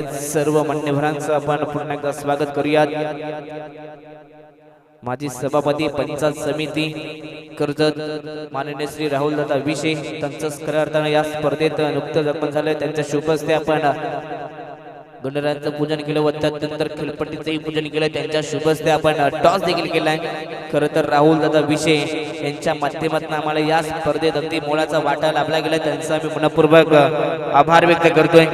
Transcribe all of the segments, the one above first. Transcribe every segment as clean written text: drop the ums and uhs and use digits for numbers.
सर्व मान्यवरांचं आपण पुन्हा एकदा स्वागत करूयात। माजी सभापती पंचायत समिती कर्जत माननीय श्री राहुल दादा विषय त्यांचं खऱ्या अर्थाने या स्पर्धेत नुकतंच अर्पण झालं। त्यांच्या शुभ हस्ते आपण गणरायांचं पूजन केलं व त्यानंतर खेळपट्टीचंही पूजन केलं। त्यांच्या शुभ हस्ते आपण टॉस देखील केलाय। खरं तर राहुल दादा विषय यांच्या माध्यमातून आम्हाला या स्पर्धेत अगदी मोलाचा वाटा लाभला गेला। त्यांचा आम्ही मनपूर्वक आभार व्यक्त करतोय।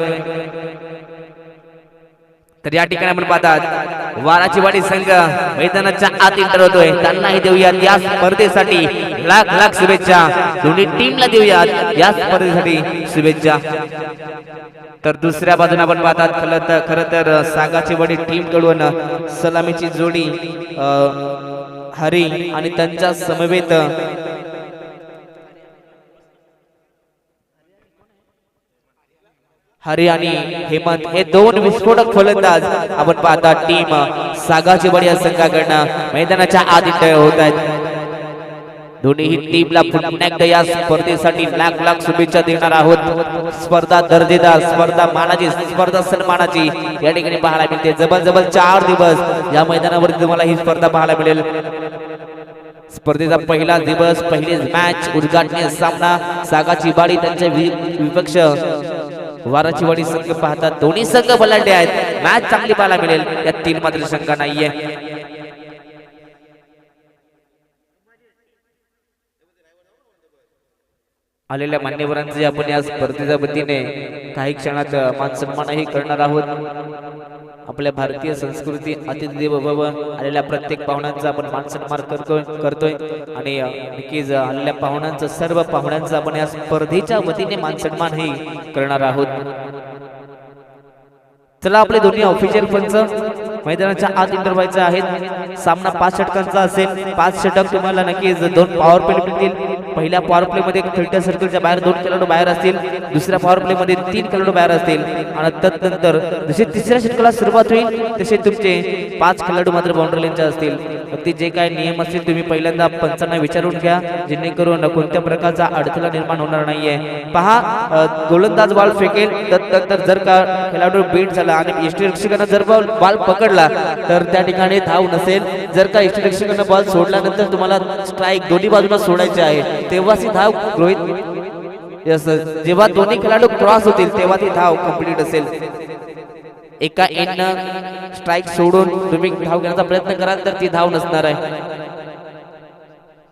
तर या ठिकाणी आपण पाहतात वाराची वाडी संघ मैदानाच्या आत एंटर होतोय। त्यांनाही देऊयात या स्पर्धेसाठी लाख लाख शुभेच्छा। दोन्ही टीमला देऊयात या स्पर्धेसाठी शुभेच्छा। तर दुसऱ्या बाजूने आपण पाहतात खरं तर सागाची वाडी टीम कडून सलामीची जोडी हरी आणि त्यांच्या समवेत हरी आणि हेमंत हे दोन विस्फोटक फलंदाज आपण पाहता टीम सागाची वाडी या संघाकडनं मैदानाच्या आत एंटर होत आहेत। दोन्ही टीमला पुन्हा एकदा या स्पर्धेसाठी लाख लाख शुभेच्छा देणार आहोत। स्पर्धा दर्जेदार, स्पर्धा मानाची, स्पर्धा सन्मानाची या ठिकाणी पाहायला मिळते। जबरदस्त 4 दिवस या मैदानावरती तुम्हाला ही स्पर्धा पाहायला मिळेल। स्पर्धेचा पहिला दिवस, पहिली मॅच, उद्घाटनीय सामना सागाची वाडी त्यांच्या विपक्ष वाराची वाडी संघ पाहतात। दोन्ही संघ बलाढ्य आहेत। मॅच चांगली पाहायला मिळेल। या तीन मात्र शंका नाहीये। आलेल्या मान्यवरांचे आपण या स्पर्धेच्या वतीने काही क्षणात मान सन्मानही करणार आहोत। आपल्या भारतीय संस्कृती अतिथी देवो भव आलेल्या प्रत्येक पाहुण्यांचा आपण मान सन्मान करतोय आणि नक्कीच आलेल्या पाहुण्यांचं सर्व पाहुण्यांचा आपण या स्पर्धेच्या वतीने मान सन्मानही करणार आहोत। चला आपले दोन्ही ऑफिशियल पंच मैदानाच्या आत एंटर व्हायचे आहेत। सामना 5 षटकांचा असेल। 5 षटक तुम्हाला नक्कीच 2 पॉवर प्ले मिळतील। पहिल्या पॉवर प्ले मध्ये 30 सर्कलच्या बाहेर 2 खेळाडू बाहेर असतील। दुसऱ्या पॉवर प्ले मध्ये 3 खेळाडू बाहेर असतील आणि तदनंतर जसे तिसऱ्या षटकाला सुरुवात होईल तसे तुमचे 5 खेळाडू मात्र बाउंड्री लाईनच्या असतील। अगदी जे काही नियम असतील तुम्ही पहिल्यांदा पंचांना विचारून घ्या जेणेकरून कोणत्या प्रकारचा अडथळा निर्माण होणार नाहीये। पहा गोलंदाज बॉल फेकेल तदनंतर जर का खेळाडू बीट झाला आणि यष्टिरक्षकाने जर बॉल पकडला तर त्या ठिकाणी धाव नसेल। जर का यष्टिरक्षकाने बॉल सोडल्यानंतर तुम्हाला स्ट्राइक दोन्ही बाजूला सोडायचे आहे तेव्हाच ही धाव गृहीत यस जेव्हा दोन्ही खेळाडू क्रॉस होतील तेव्हा ती धाव कंप्लीट असेल। एका एंडनं स्ट्राइक सोडून तुम्ही धाव घेण्याचा प्रयत्न कराल तर ती धाव नसणार आहे।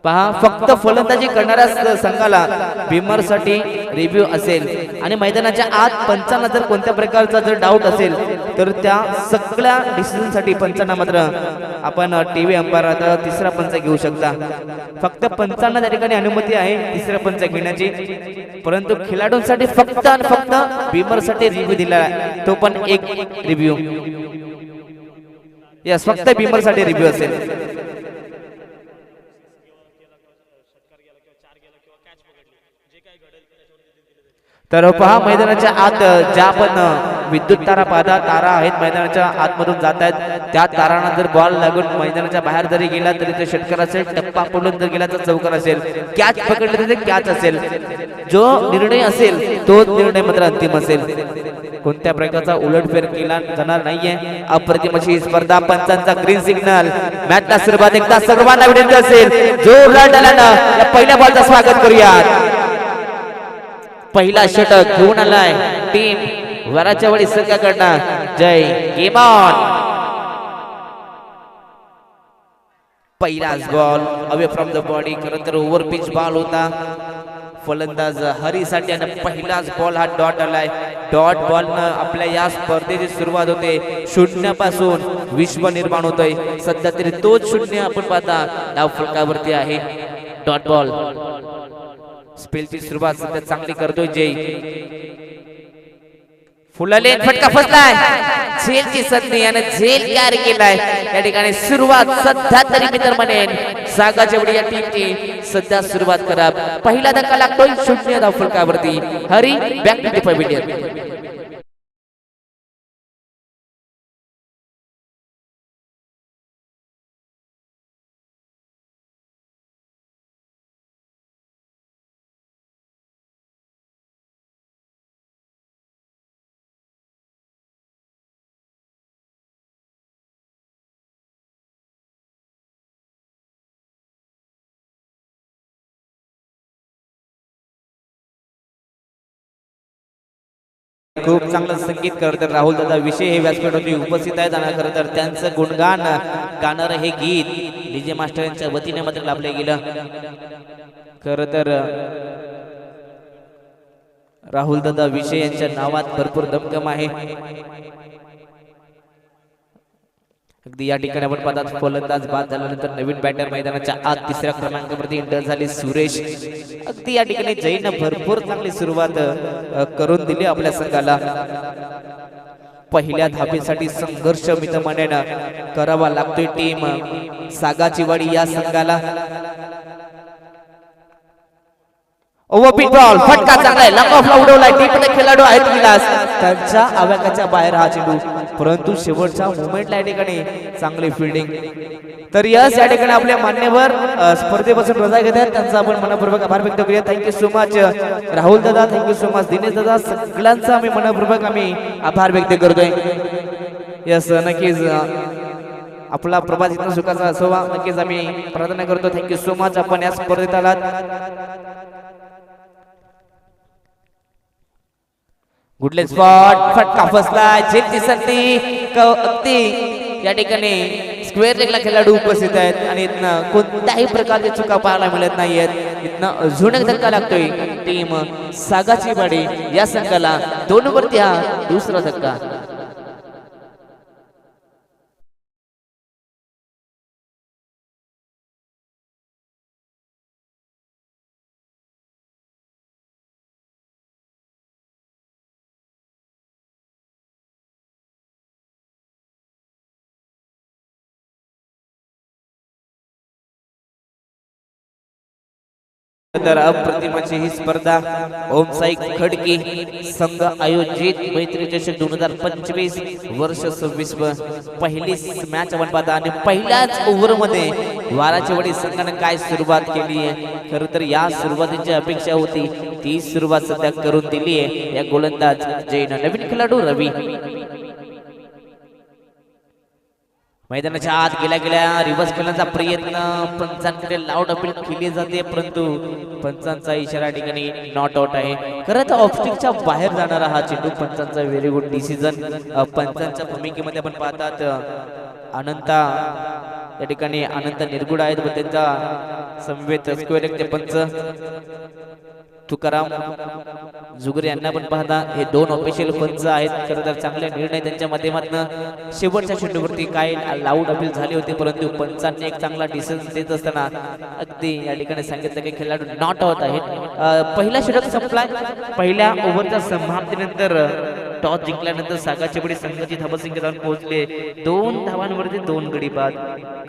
पहा फक्त फलंदाजी करणाऱ्या संघाला बिमरसाठी रिव्ह्यू असेल आणि मैदानाच्या आत पंचांना जर कोणत्या प्रकारचा जर डाऊट असेल तर त्या सगळ्या डिसिजनसाठी पंचांना मात्र आपण टीव्ही अंपायर आता तिसरा पंच घेऊ शकता। फक्त पंचांना त्या ठिकाणी अनुमती आहे तिसरा पंच घेण्याची, परंतु खेळाडूंसाठी फक्त आणि फक्त बिमरसाठी रिव्ह्यू दिला आहे तो पण एक रिव्ह्यू। यस फक्त बिमरसाठी रिव्ह्यू असेल। तर पहा मैदानाच्या आत ज्या आपण विद्युत तारा पाहता तारा आहेत मैदानाच्या आतमधून जात आहेत त्या तारांना जर बॉल लागून मैदानाच्या बाहेर जरी गेला तरी ते षटकार असेल, टप्पा पडून जर गेला तर चौकार असेल, कॅच पकडले तर ते कॅच असेल। जो निर्णय असेल तो निर्णय मात्र अंतिम असेल। कोणत्या प्रकारचा उलटफेर केला जाणार नाहीये। अप्रतिम अशी स्पर्धा पंचांचा ग्रीन सिग्नल मॅचला सुरुवात एकदा सर्वांना विनंती असेल जोरदार टाळ्यानं या पहिल्या बॉलचं स्वागत करूयात। पहिला षटक घेऊन आलाय टीम वाराच्या वाडी संघाकडनं जय गेम ऑन। पहिलाच ball away from the body खरं तर ओव्हर पिच बॉल होता फलंदाज हरीसाठी आणि पहिलाच बॉल हा डॉट आलाय। डॉट बॉल न आपल्या या स्पर्धेची सुरुवात होते। शून्यापासून विश्व निर्माण होतोय। सध्या तरी तोच शून्य आपण पाहता डाव फलकावरती आहे। डॉट बॉल स्पेलची सुरुवात सध्या चांगली करतोय जय। फुलाले फटका फसलाय झेलची संधी आणि झेल कॅरी केलाय। या ठिकाणी सुरुवात सध्या तरी मी तर म्हणेन सागाच्या वाडी या टीमची सध्या सुरुवात करा। पहिला धक्का लागतोय 0 धाव फलकावरती। Hari back to the pavilion. खूप चांगलं संगीत खरं तर राहुल दादा विषय हे व्यासपीठावरती उपस्थित आहेत आणि खरं तर त्यांचं गुणगान गाणारं हे गीत डीजे मास्टर यांच्या वतीने मात्र लाभले गेलं. खरं तर राहुल दादा विषय यांच्या नावात भरपूर दमदम आहे. अगदी या ठिकाणी आपण पाहतात फलंदाज बाद झाल्यानंतर नवीन बॅटर मैदानाच्या आत तिसऱ्या क्रमांकावरती एंटर झाले सुरेश. अगदी या ठिकाणी जैन भरपूर चांगली सुरुवात करून दिली आपल्या संघाला. पहिल्या धाबेसाठी संघर्ष मितमानेनं करावा लागतोय टीम सागाची वाडी या संघाला. ओव्हरपिच बॉल फटका चांगला आहे, लंब ऑफला उडवलाय. टीपने खेळाडू आहेत विलास, त्यांच्या आवाक्याच्या बाहेर हा चेंडू, परंतु शेवटच्या मोमेंटला या ठिकाणी चांगली फिल्डिंग. तर यस या ठिकाणी आपल्या मान्यवर स्पर्धेपासून रजा घेत आहेत, त्यांचा आपण मनपूर्वक आभार व्यक्त करूया. थँक्यू सो मच राहुल दादा, थँक्यू सो मच दिनेश दादा, सगळ्यांचा आम्ही मनपूर्वक आभार व्यक्त करतोय. यस नक्कीच आपला प्रभात इथं सुखाचा असावा नक्कीच आम्ही प्रार्थना करतो. थँक्यू सो मच आपण या स्पर्धेत आलात. गुडले स्पॉट फटका फसला, झेलची संधी अगदी या ठिकाणी स्क्वेअर लेगला खेळाडू उपस्थित आहेत आणि इथनं कोणत्याही प्रकारची चुका पाहायला मिळत नाहीयेत. इथनं अजून एक धक्का लागतोय टीम सागाची वाडी या संघाला. 2 वरती हा दुसरा धक्का. तर अप्रतिमाची ही स्पर्धा ओम साई खडकी संघ आयोजित मैत्री चषक 2025 वर्ष 26 पहिली मॅच आपण पाहता आणि पहिल्याच ओव्हर मध्ये वाराची वाडी संघाने काय सुरुवात केली आहे. खरं तर या सुरुवातीची अपेक्षा होती ती सुरुवात सध्या करून दिली आहे या गोलंदाज जैन. नवीन खेळाडू रवी मैदानाच्या आत गेल्या रिव्हर्स करण्याचा प्रयत्न पंचांकडे लाऊड अपील केली जाते, परंतु पंचांचा इशारा ठिकाणी नॉट आउट आहे. खरं तर ऑफस्टिकच्या बाहेर जाणारा हा चेंडू पंचांचा व्हेरी गुड डिसिजन. पंचांच्या भूमिकेमध्ये आपण पाहतात अनंता या ठिकाणी अनंत निर्गुड आहेत व त्यांचा समवेत स्क्वेअर एक ते पंच तुकाराम जुगरे यांना पण पाहता हे 2 ऑफिशियल पंच आहेत. खरं तर चांगले निर्णय त्यांच्या माध्यमातून शेवटच्या चेंडूवरती काय लाऊड अपील झाले होते, परंतु पंचांनी एक चांगला डिसिजन देत असताना अगदी या ठिकाणी सांगितलं की खेळाडू नॉट आउट आहेत. पहिला षटक संपलाय. पहिल्या ओव्हरच्या समाप्तीनंतर टॉस जिंकल्यानंतर सागाची वाडी संघाची धाबसंख्या जाऊन पोहोचले 2 धावांवरती 2 गडी बाद.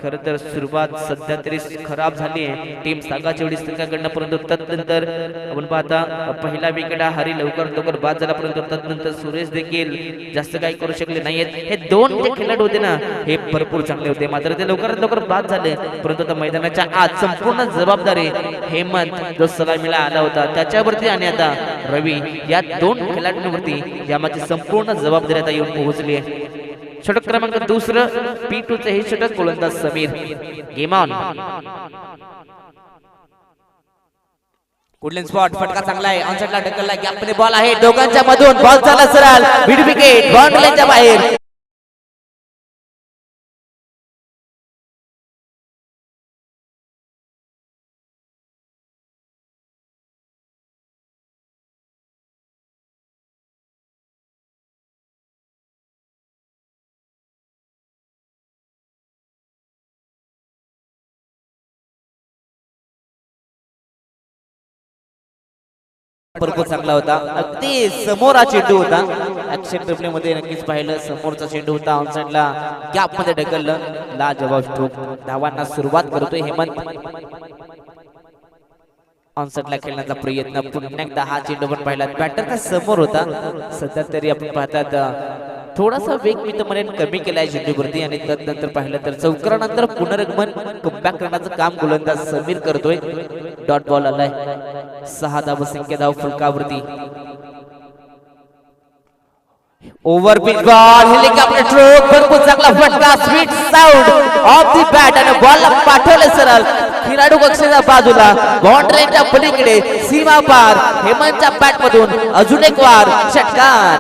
खरं तर सुरुवात सध्या तरी खराब झाली आहे टीम सागाची वाडी संघाकडनं, परंतु तदनंतर आपण पाहता पहिला विकेट हरी लवकर बाद झाला, परंतु तदनंतर सुरेश देखील जास्त काही करू शकले नाहीयेत. हे 2 जे खेळाडू होते ना हे भरपूर चांगले होते, मात्र ते लवकर बाद झाले. परंतु आता मैदानाच्या आत संपूर्ण जबाबदारी हेमंत जो सलामीला आला होता त्याच्यावरती आणि आता रवी या 2 खेळाडूंवरती यामध्ये संपूर्ण जबाबदारी आता येऊन पोहोचली आहे. षटक क्रमांक 2 P2 चे हे षटक गोलंदाज Sameer. Game on. Good length spot फटका चांगला आहे, ऑनसाइडला ढकलला, गॅपमध्ये बॉल आहे, दोघांच्या मधून बॉल झाला सरळ मिड विकेट बाउंड्रीच्या बाहेर. भरपूर चांगला होता, अगदी समोर हा चेंडू होता. ऍक्शन रिप्ले मध्ये नक्कीच पाहिलं समोरचा चेंडू होता, ऑनसाइडला गॅप मध्ये ढकललं. लाजवाब स्ट्रोक. धावांना सुरुवात करतोय हेमंत. ऑनसाइडला खेळण्याचा प्रयत्न पुन्हा एकदा हा चेंडू पण पाहिला. बॅटर का समोर होता. सध्या तरी आपण पाहतात थोडासा वेग मी तर म्हणेन कमी केलाय चेंडूवरती आणि तदनंतर पाहिलं तर चौकारानंतर पुनर्गमन कमबॅक करण्याचं काम गोलंदाज समीर करतोय. डॉट बॉल आलाय. 6 धावसंख्या धाव फलकावरती. Over pitch ball helicopter stroke भरपूर चांगला फटका sweet sound of the bat आणि बॉल पाठवले सरळ खेळाडू कक्षेच्या बाजूला बाउंड्रीच्या पलीकडे सीमा पार. हेमंतच्या बॅट मधून अजून एक वार षटकार.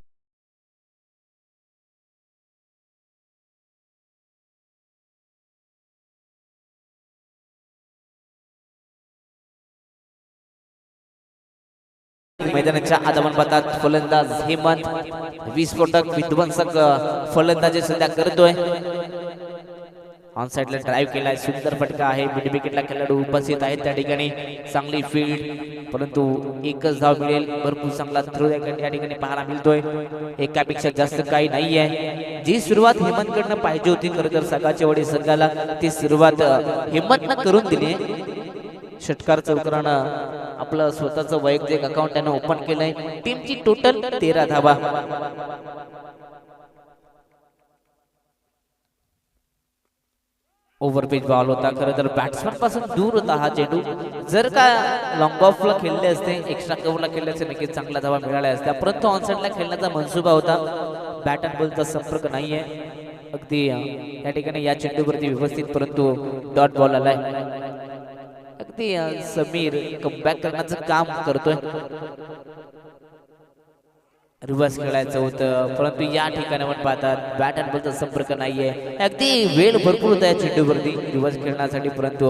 मैदानाच्या आदामन पातात फलंदाज हेमंत विस्फोटक विध्वंसक फलंदाजी सध्या करतोय ऑन साइडला ड्राइव्ह केलाय सुंदर फटका आहे मिड विकेटला खेळाडू उपस्थित आहेत त्या ठिकाणी चांगली फील्ड परंतु एकच धाव मिळेल भरपूर चांगला थ्रो या ठिकाणी पाहायला मिळतोय एकापेक्षा जास्त काही नाहीये जी सुरुवात हेमंतकडनं पाहिजे होती खरं तर सकाळच्या वडी संघाला ती सुरुवात हेमंतनं करून दिली षटकार चौकारानं आपलं स्वतःचं वैयक्तिक अकाउंट त्यानं ओपन केलंय टीमची टोटल 13 धावा ओव्हरपिच बॉल होता खरं तर बॅट्समन पासून दूर होता हा चेंडू जर का लॉंग ऑफला खेळले असते एक्स्ट्रा कव्हरला खेळले असते नक्कीच चांगला धावा मिळाल्या असत्या परंतु ऑनसाइडला खेळण्याचा मनसुबा होता बॅट अँड बॉलचा संपर्क नाहीये अगदी या ठिकाणी या चेंडूवरती व्यवस्थित परंतु डॉट बॉल आलाय अगदी समीर कमबॅक करण्याचं काम करतोय रिव्हर्स खेळायचं होतं परंतु या ठिकाणी आपण पाहतात बॅट अँड बॉलचा संपर्क नाहीये अगदी वेळ भरपूर होता या चेंडूवरती रिव्हर्स खेळण्यासाठी परंतु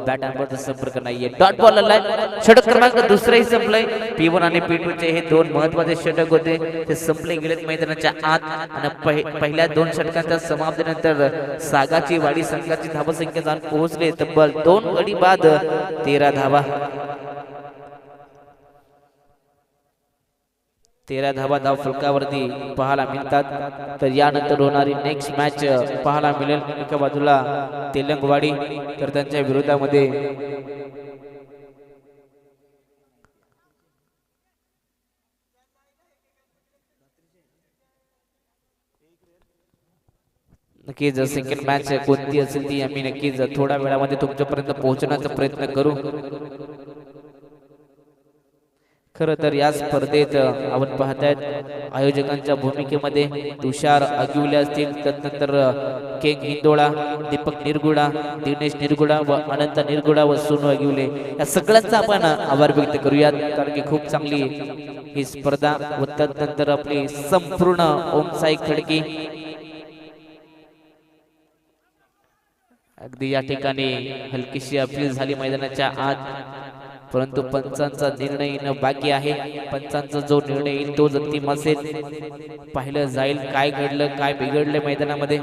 बॅट अँड बॉलचा संपर्क नाहीये डॉट बॉल आलाय षटक क्रमांक दुसराही संपलंय P1 आणि P2 चे हे दोन महत्त्वाचे षटक होते ते संपले गेलेत मैदानाच्या आत आणि पहिल्या दोन षटकांच्या समाप्तीनंतर सागाची वाडी संघाची धावसंख्या जाऊन पोहोचले तब्बल 2 गडी बाद 13 धावा 13 धावा धाव फलकावरती पाहायला मिळतात तर यानंतर होणारी नेक्स्ट मॅच पाहायला मिळेल एका बाजूला तेलंगवाडी तर त्यांच्या विरोधामध्ये नक्कीच सेकंड मॅच कोणती असेल ती आम्ही नक्कीच थोड्या वेळामध्ये तुमच्यापर्यंत पोहोचण्याचा प्रयत्न करू खरं तर या स्पर्धेत आपण पाहतायत आयोजकांच्या भूमिकेमध्ये तुषार अगिवले असतील त्यानंतर केक हिंदोळा दीपक निरगुडा दिनेश निरगुडा व अनंत निरगुडा व सोनू अगिवले या सगळ्यांचा आपण आभार व्यक्त करूयात कारण की खूप चांगली ही स्पर्धा व त्यानंतर आपली संपूर्ण ओमसाई खडकी अगदी या ठिकाणी हलकीशी अपील झाली मैदानाच्या आत परंतु पंचांचा निर्णय येणं बाकी आहे पंचांचा जो निर्णय येईल तो अंतिम असेल पाहिलं जाईल काय घडलं काय बिघडलं मैदानामध्ये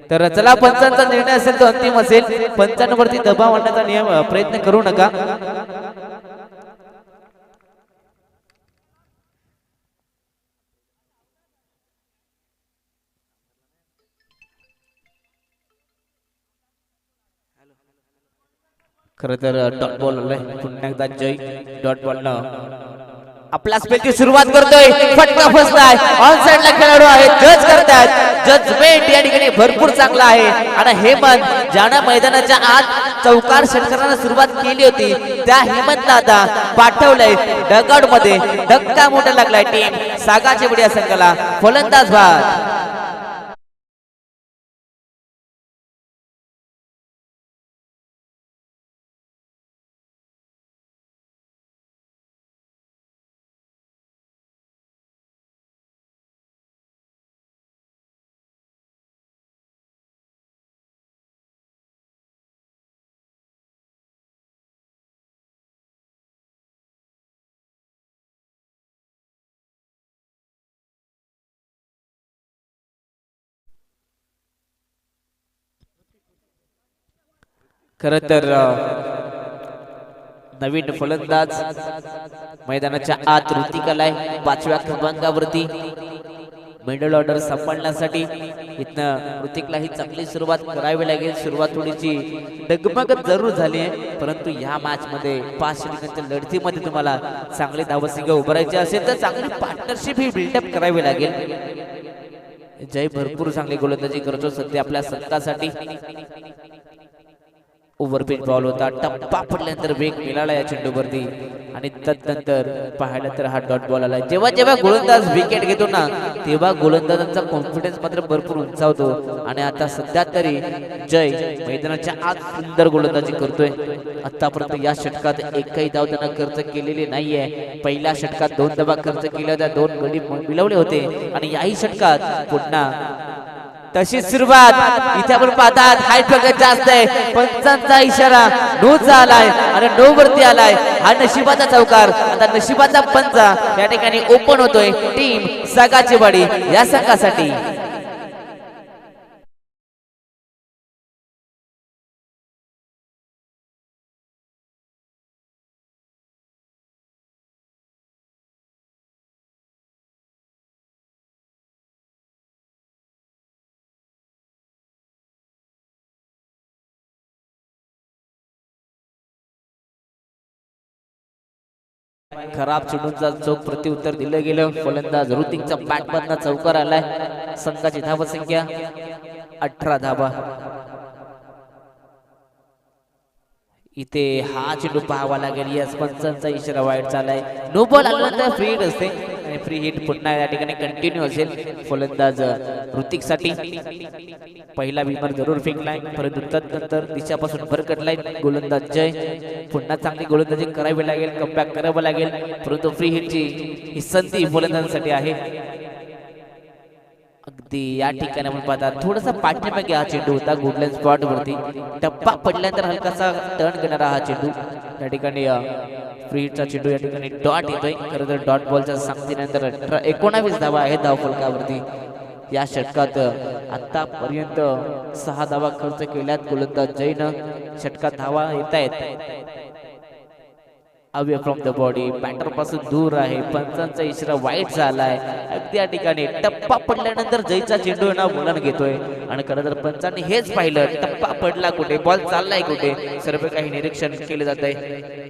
तर चला पंचांचा निर्णय असेल तो अंतिम असेल पंचांवरती दबाव आणण्याचा प्रयत्न करू नका खरं तर डॉट बॉल आलाय पुन्हा एकदा जय डॉट बॉल न आपला स्पेलची सुरुवात करतोय फटका फसलाय ऑन साइडला खेळाडू आहे जज करतात जजमेंट या ठिकाणी भरपूर चांगला आहे आणि हेमंत ज्यानं मैदानाच्या आत चौकार षटकारानं सुरुवात केली होती त्या हेमंतला आता पाठवलंय डगआउट मध्ये धक्का मोठा लागलाय टीम सागाच्या बडिया संघाला फलंदाज बाद खरं तर नवीन फलंदाज मैदानाच्या आत ऋतिक आलाय 5व्या क्रमांकावरती मिडल ऑर्डर सांभाळण्यासाठी इथनं ऋतिकला ही चांगली सुरुवात करावी लागेल सुरुवात थोडीशी डगमगत जरूर झाली आहे परंतु ह्या मॅच मध्ये 5 षटकांच्या लढतीमध्ये तुम्हाला चांगले धावसंख्या उभारायचे असेल तर चांगली पार्टनरशिप ही बिल्डअप करावी लागेल जय भरपूर चांगली गोलंदाजी करतो सध्या आपल्या संघासाठी ओव्हरपिच बॉल होता टप्पा पडल्यानंतर वेग मिळाला या चेंडूवरती आणि त्यानंतर पाहायला तर हा डॉट बॉल आला जेव्हा जेव्हा गोलंदाज विकेट घेतो ना तेव्हा गोलंदाजांचा कॉन्फिडन्स मात्र भरपूर उंचावतो आणि आता सध्या तरी जय मैदानाच्या आत सुंदर गोलंदाजी करतोय आतापर्यंत या षटकात एकही धाव त्यांना खर्च केलेली नाहीये पहिल्या षटकात 2 धावा खर्च केल्या होत्या 2 गडी मिळवले होते आणि याही षटकात पुन्हा तशी सुरुवात इथे आपण पाहतात हाईट बघत जास्त आहे पंचांचा इशारा नो झालाय आणि नो वरती आलाय हा नशिबाचा चौकार आता नशिबाचा पंचा या ठिकाणी ओपन होतोय टीम सागाची वाडी या संघासाठी खराब चेंडूचा चौक प्रत्युत्तर दिलं गेलं फलंदाज ऋतिकचा बॅट मधला चौकार आलाय संघाची धावा संख्या 18 धावा इथे हा चेंडू पाहावा लागेल यस पंचांचा इशारा वाईट चालाय नो बॉल आल्यानंतर फ्री हिट असते आणि फ्री हिट पुन्हा या ठिकाणी कंटिन्यू असेल फलंदाज ऋतिक साठी पहिला विमर जरूर फेकलाय परंतु तदनंतर दिशापासून भरकटलाय गोलंदाज जय पुन्हा चांगली गोलंदाजी करावी लागेल कमबॅक करावं लागेल परंतु फ्री हिटची ही संधी फलंदाजांसाठी आहे अगदी या ठिकाणी आपण पाहता थोडासा पाठीमागे हा चेंडू होता गुडलँड स्पॉट वरती टप्पा पडल्यानंतर हलकासा टर्न घेणारा हा चेंडू या ठिकाणी फ्री हिटचा चेंडू या ठिकाणी डॉट येतोय खरं तर डॉट बॉलच्या सांगतीनंतर 19 धावा आहेत धाव फलकावरती या षटकात आतापर्यंत 6 धावा खर्च केल्यात गोलंदाज जयनं षटकात धावा येत आहेत away from the body batter पासून दूर आहे पंचांचा इशारा वाईट झालाय अगदी या ठिकाणी टप्पा पडल्यानंतर जयचा चेंडू ना बोलून घेतोय आणि खरं तर पंचांनी हेच पाहिलं टप्पा पडला कुठे बॉल चाललाय कुठे सर्व काही निरीक्षण केले जात आहे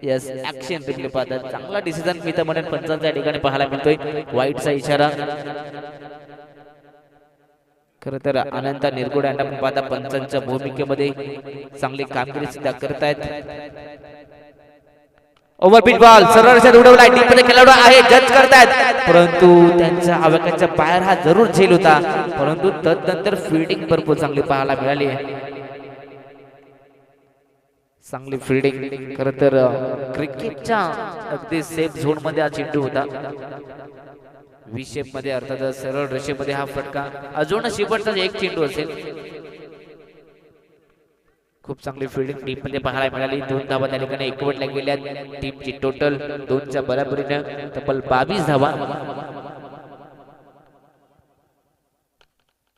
यस ऍक्शन रिप्ले पाहतात चांगला डिसिजन मी तर म्हणेन पंचांचा या ठिकाणी पाहायला मिळतोय वाईटचा इशारा खर तर अनंत निरगुडे यांना पण पाहता पंचांच्या भूमिकेमध्ये चांगली कामगिरी सुद्धा करतायत ओव्हरपिच बॉल सरळ उडवला टीममध्ये खेळाडू आहे जज करतायत परंतु त्यांच्या आवाक्याच्या बाहेर हा जरूर झेल होता परंतु तदनंतर फील्डिंग भरपूर चांगली पाहायला मिळाली चांगली फील्डिंग खर तर क्रिकेटच्या अगदी सेफ झोन मध्ये हा चेंडू होता व्ही शेप मध्ये अर्थात सरळ रेषेमध्ये हा फटका अजून शेवटचा एक चेंडू असेल खूप चांगली फील्डिंग टीम मध्ये पाहायला मिळाली 2 धावा त्या ठिकाणी एकवटल्या गेल्या टीमची टोटल 2च्या बरोबरीने तब्बल 22 धावा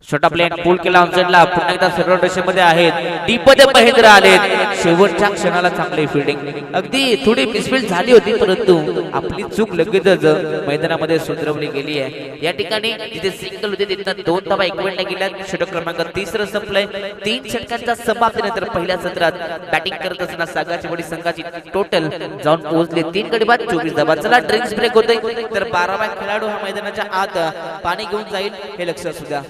छोटा प्लेन पूल केला ऑनसाइडला पुन्हा एकदा सरळ रेषेमध्ये आहेत डीप मध्ये महेंद्र आलेत शेवटच्या क्षणाला चांगली फील्डिंग अगदी थोडी मिसफील्ड झाली होती परंतु आपली चूक लगेचच मैदानामध्ये सुधरवली गेली आहे या ठिकाणी जिथे सिंगल होते तिथं 2 धावा एकवटल्या गेल्या षटक क्रमांक 3 संपलाय 3 षटकांच्या समाप्तीनंतर पहिल्या सत्रात बॅटिंग करत असताना सागाची वडी संघाची टोटल जाऊन पोहोचले 3 गडी बाद 24 धावा चला ड्रिंक्स ब्रेक होते तर 12वा खेळाडू हा मैदानाच्या आत पाणी घेऊन जाईल हे लक्षात असू द्या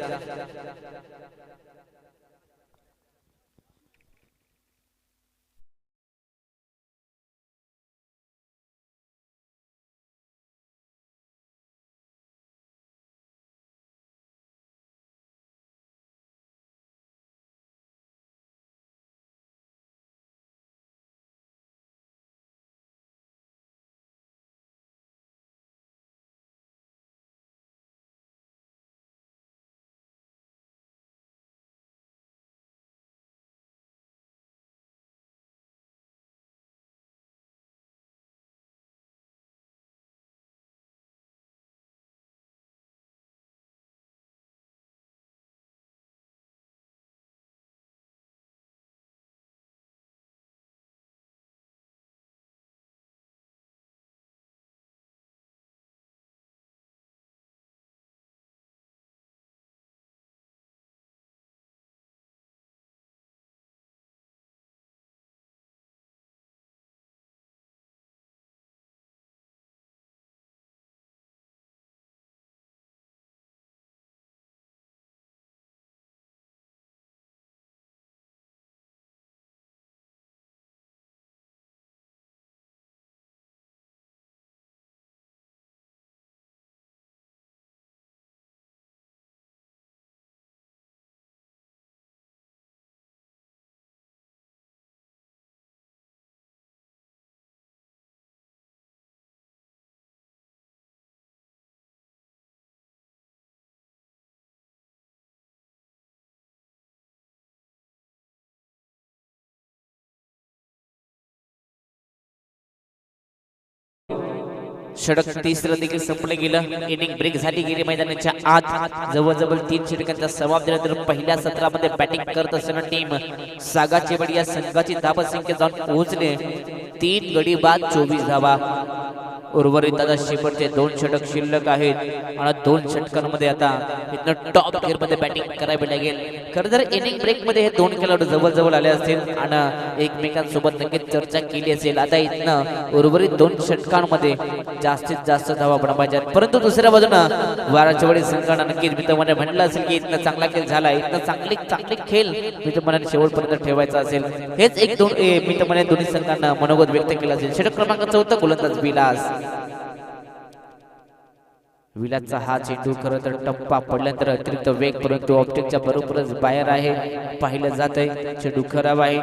षटक तिसरं देखील संपलं गेलं. इनिंग ब्रेक झाली गेली मैदानाच्या आत. जवळजवळ 3 षटकांचा समाप्त झाल्यानंतर पहिल्या सत्रामध्ये बॅटिंग करत असताना टीम सागाची बडी या संघाची धावा संख्या जाऊन पोहोचले 3 गडी बाद 24 धावा. उर्वरित आता शेवटचे 2 षटक शिल्लक आहेत आणि 2 षटकांमध्ये आता इथनं टॉप गिअर मध्ये बॅटिंग करावी लागेल. खरं तर इनिंग ब्रेक मध्ये हे 2 खेळाडू जवळ आले असतील आणि एकमेकांसोबत नक्कीच चर्चा केली असेल. आता इथनं उर्वरित 2 षटकांमध्ये जास्तीत जास्त धावा बनवायच्या, परंतु दुसऱ्या बाजूनं वाराचवाडी संघानं नक्कीच मित्रमंडळी म्हणलं असेल की इथनं चांगला खेळ झाला, इथनं चांगली खेळ मित्रमंडळी शेवटपर्यंत ठेवायचा असेल. हेच एक दोन मित्रमंडळी दोन्ही संघांना मनोगत व्यक्त केलं असेल. षटक क्रमांक 14 गोलंदाज विलास. विलासचा हा चेंडू खरं तर टप्पा पडल्यानंतर अतिरिक्त वेग, परंतु ऑब्जेक्टच्या बरोबरच बाहेर आहे, पाहिलं जात आहे. चेंडू खराब आहे,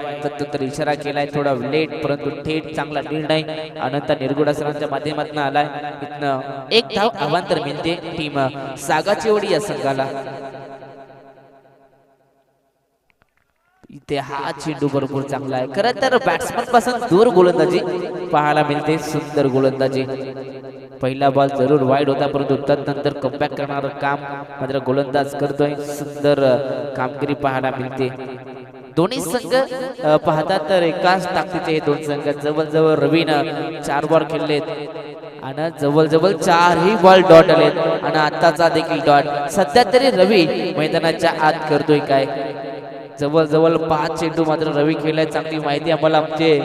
तर इशारा केलाय थोडा लेट, परंतु थेट चांगला निर्णय अनंत निरगुडा सरांच्या माध्यमातून आलाय. इथनं एक धाव अवांतर मिळते टीम सागाची वडी या संघाला. इथे हा चेंडू भरपूर चांगला आहे. खरं तर बॅट्समन पासून दूर गोलंदाजी पाहायला मिळते, सुंदर गोलंदाजी. पहिला बॉल जरूर वाईड होता, परंतु त्यानंतर कमबॅक करणारं काम मात्र गोलंदाज करतोय. सुंदर कामगिरी पाहायला मिळते. दोन्ही संघ पाहतात तर एकाच ताकदीचे हे 2 संघ. जवळजवळ रवीनं 4 बॉल खेळलेत आणि जवळजवळ 4ही बॉल डॉट आलेत आणि आताचा देखील डॉट. सध्या तरी रवी मैदानाच्या आत करतोय काय? जवळजवळ 5 चेंडू मात्र रवी खेळलाय. चांगली माहिती आम्हाला आमचे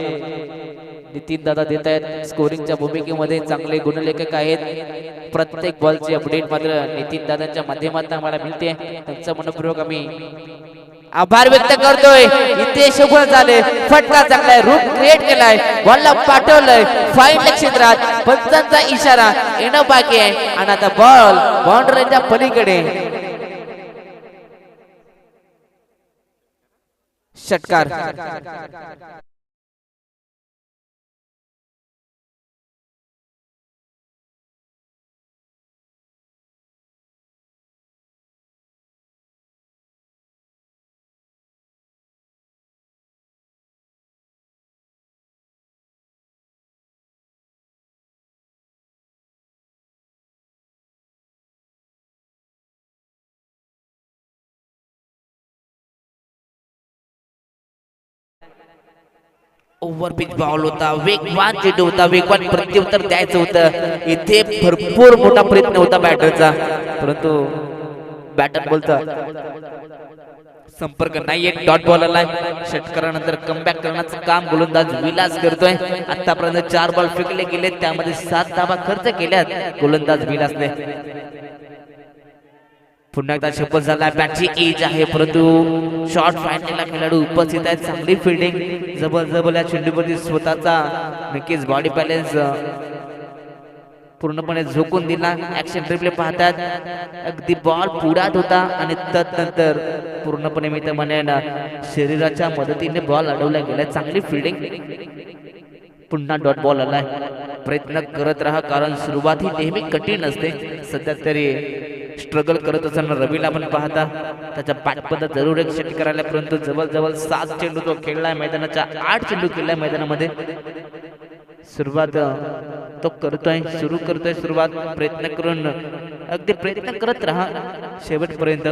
नितीन दादा देत आहेत. स्कोरिंगच्या भूमिकेमध्ये चांगले गुणलेखक आहेत. प्रत्येक बॉलची अपडेट मात्र नितीन दादांच्या माध्यमातून आम्हाला मिळते. त्यांचा मनपूर्वक आम्ही आभार व्यक्त करतोय. इथे सफल झाले, फटका चांगलाय, रूप क्रिएट केलाय, बॉलला पाठवलंय फाईन क्षेत्रात. पंचांचा इशारा येणं बाकी आहे आणि आता बॉल बाउंड्रीच्या पलीकडे. षटकार ओव्हरपिच बॉल होता, वेगवान चेंडू होता, वेगवान प्रत्युत्तर द्यायचं होतं. इथे भरपूर मोठा प्रयत्न होता बॅटरचा, परंतु बॅटर बोलता संपर्क नाहीये. डॉट बॉल आलाय. षटकारानंतर कमबॅक करण्याचं काम गोलंदाज विलास करतोय. आतापर्यंत 4 बॉल फेकले गेले, त्यामध्ये 7 धावा खर्च केल्यात गोलंदाज विलासने. पुन्हा एकदा शपथ झाला. बॅटची एज आहे, परंतु शॉर्ट फायनलला खेळाडू उपस्थित आहेत. चांगली फिल्डिंग, जबरदस्त या चेंडूवरती स्वतःचा नक्कीच बॉडी बॅलन्स पूर्णपणे झोकून दिला. ऍक्शन रिप्ले पाहतात, अगदी बॉल पुढात होता आणि तदनंतर पूर्णपणे मी तर म्हणेन शरीराच्या मदतीने बॉल अडवला गेला. चांगली फिल्डिंग. पुन्हा डॉट बॉल आलाय. प्रयत्न करत राहा, कारण सुरुवात ही नेहमी कठीण असते. सध्या तरी स्ट्रगल करत असताना रवीला आपण पाहता त्याच्या बॅटमध्ये जरूर एक षटकार करायला, परंतु जवळजवळ 7 चेंडू तो खेळलाय मैदानाच्या. 8 चेंडू खेळलाय मैदानामध्ये. सुरुवात तो करतोय, सुरू करतोय सुरुवात. प्रयत्न करून अगदी प्रयत्न करत राहा शेवटपर्यंत.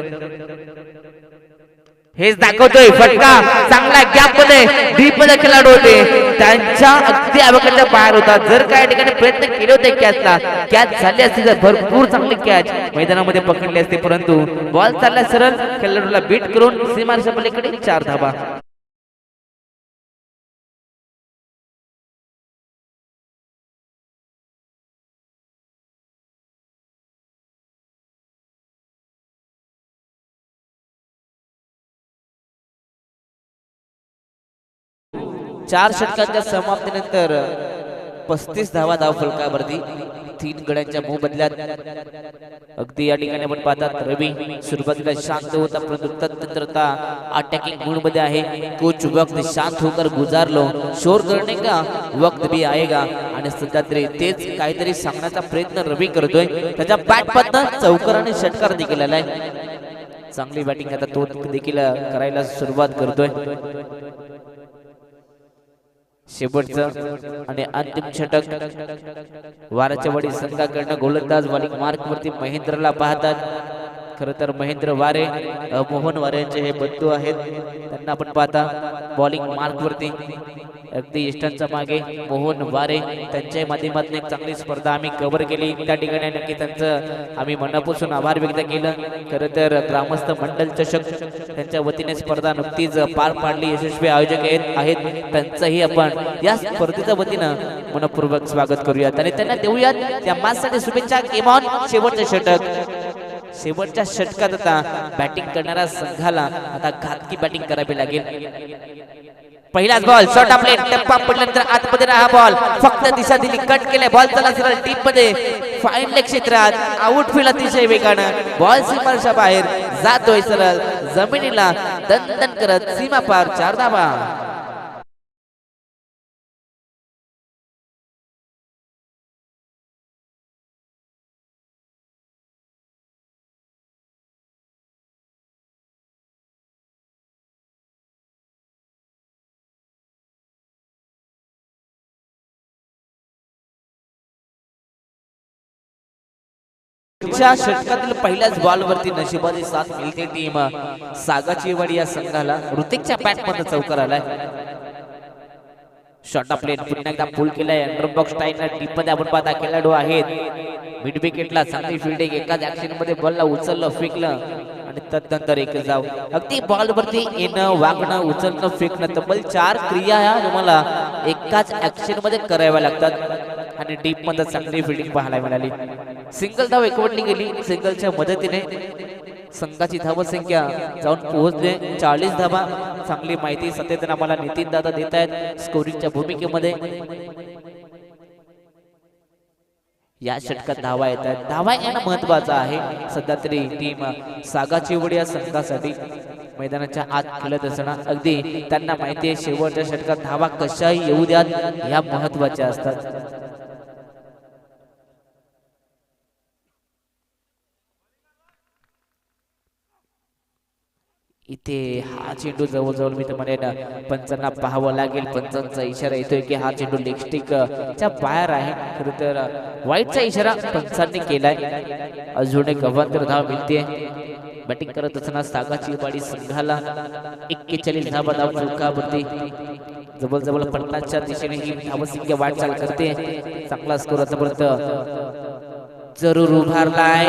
हेच दाखवतोय फटका. चांगला गॅप मध्ये डीप मध्ये खेळाडू होते, त्यांच्या अगदी आवाक्याच्या बाहेर होता. जर काही ठिकाणी प्रयत्न केले होते कॅचला, कॅच झाले असते तर भरपूर चांगली कॅच मैदानामध्ये पकडली असते, परंतु बॉल चालला सरळ, खेळाडूला बीट करून सीमारेषा पलीकडे 4 धावा. चार षटकांच्या समाप्तीनंतर 35 धावा धावफलकावरती 3 गड्यांच्या मोबदल्यात. अगदी या ठिकाणी आपण पाहतात रवी सुरुवातीला शांत होता, परंतु तत्परता अटॅकिंग मूड मध्ये आहे. कुछ वक्त शांत होकर गुजार लो, शोर करने का वक्त भी आएगा. आणि सध्या तरी तेच काहीतरी सांगण्याचा प्रयत्न रवी करतोय. त्याच्या बॅट मधनं चौकार आणि षटकार देखील आलाय. चांगली बॅटिंग आता तो देखील करायला सुरुवात करतोय. शेवटचं आणि अंतिम षटक वाराच्या वडी संघाकडनं गोलंदाज बॉलिंग मार्क वरती महेंद्रला पाहतात. खरं तर महेंद्र वारे मोहन वारे यांचे हे बंधू आहेत. त्यांना आपण पाहता बॉलिंग मार्क वरती अगदी इष्टांच्या मागे मोहन वारे त्यांच्या माध्यमातून एक चांगली स्पर्धा आम्ही कव्हर केली. त्या ठिकाणी नक्की त्यांचं आम्ही मनापासून आभार व्यक्त केलं. खरं तर ग्रामस्थ मंडल चषक त्यांच्या वतीने स्पर्धा नुकतीच पार पाडली. यशस्वी आयोजक आहेत त्यांचंही आपण या स्पर्धेच्या वतीनं मनपूर्वक स्वागत करूयात आणि त्यांना देऊयात त्या मॅचसाठी शुभेच्छा. Game on. शेवटच्या षटकात आता बॅटिंग करणाऱ्या संघाला आता घातकी बॅटिंग करावी लागेल. पहिलाच बॉल शॉट आपले टप्पा पडल्यानंतर आतमध्ये हा बॉल फक्त दिशा दिली, कट केले, बॉल चला सरळ डीप मध्ये फाईन लेग क्षेत्रात आउटफील्ड अतिशय वेगानं बॉल सीमारेषा बाहेर जातोय सरळ जमिनीला दणदण करत सीमा पार 4 धावा. षटकातील पहिल्याच बॉल वरती नशिबाची साथ मिळते टीम सागाची वाडी या संघाला. ऋतिकच्या बॅट मध्ये चौकार आलाय. शॉट प्लेट पुन्हा एकदा पुल केलाय. अंडर बॉक्स टाईन डीप मध्ये आपण पाहता खेळाडू आहेत. मिड विकेटला चांगली फिल्डिंग एकाच ऍक्शन मध्ये बॉलला उचललं फेकलं आणि तदनंतर एक जाव. अगदी बॉल वरती येणं वागणं उचलणं फेकणं तब्बल 4 क्रिया ह्या तुम्हाला एकाच ऍक्शन मध्ये कराव्या लागतात आणि डीप मध्ये चांगली फिल्डिंग पाहायला मिळाली. सिंगल धाव एकवटली गेली. सिंगलच्या मदतीने संघाची धावसंख्या जाऊन पोहोचले 40 धावा. चांगली माहिती सध्या आम्हाला नितीन दादा देत आहेत स्कोरिंगच्या भूमिकेमध्ये. या षटकात धावा येतात. धावा येणं महत्वाचं आहे सध्या तरी टीम सागाची वडी या संघासाठी मैदानाच्या आत खेळत असताना अगदी त्यांना माहिती आहे शेवटच्या षटकात धावा कशाही येऊ द्यात ह्या महत्वाच्या असतात. इथे हा चेंडू जवळजवळ मी तुम्हाला पंचांना पाहावं लागेल. पंचांचा इशारा येतोय की हा चेंडू लेग स्टिकच्या बाहेर आहे. खरं तर वाईटचा इशारा पंचांनी केलाय. अजून एक अवांतर धाव मिळते. बॅटिंग करत असताना सागाची वाडी संघाला 41 धावा धाव चौकावरती जवळजवळ 50च्या दिशेने ही धावसंख्या वाटचाल करते. चांगला स्कोर आतापर्यंत जरूर उभारलाय.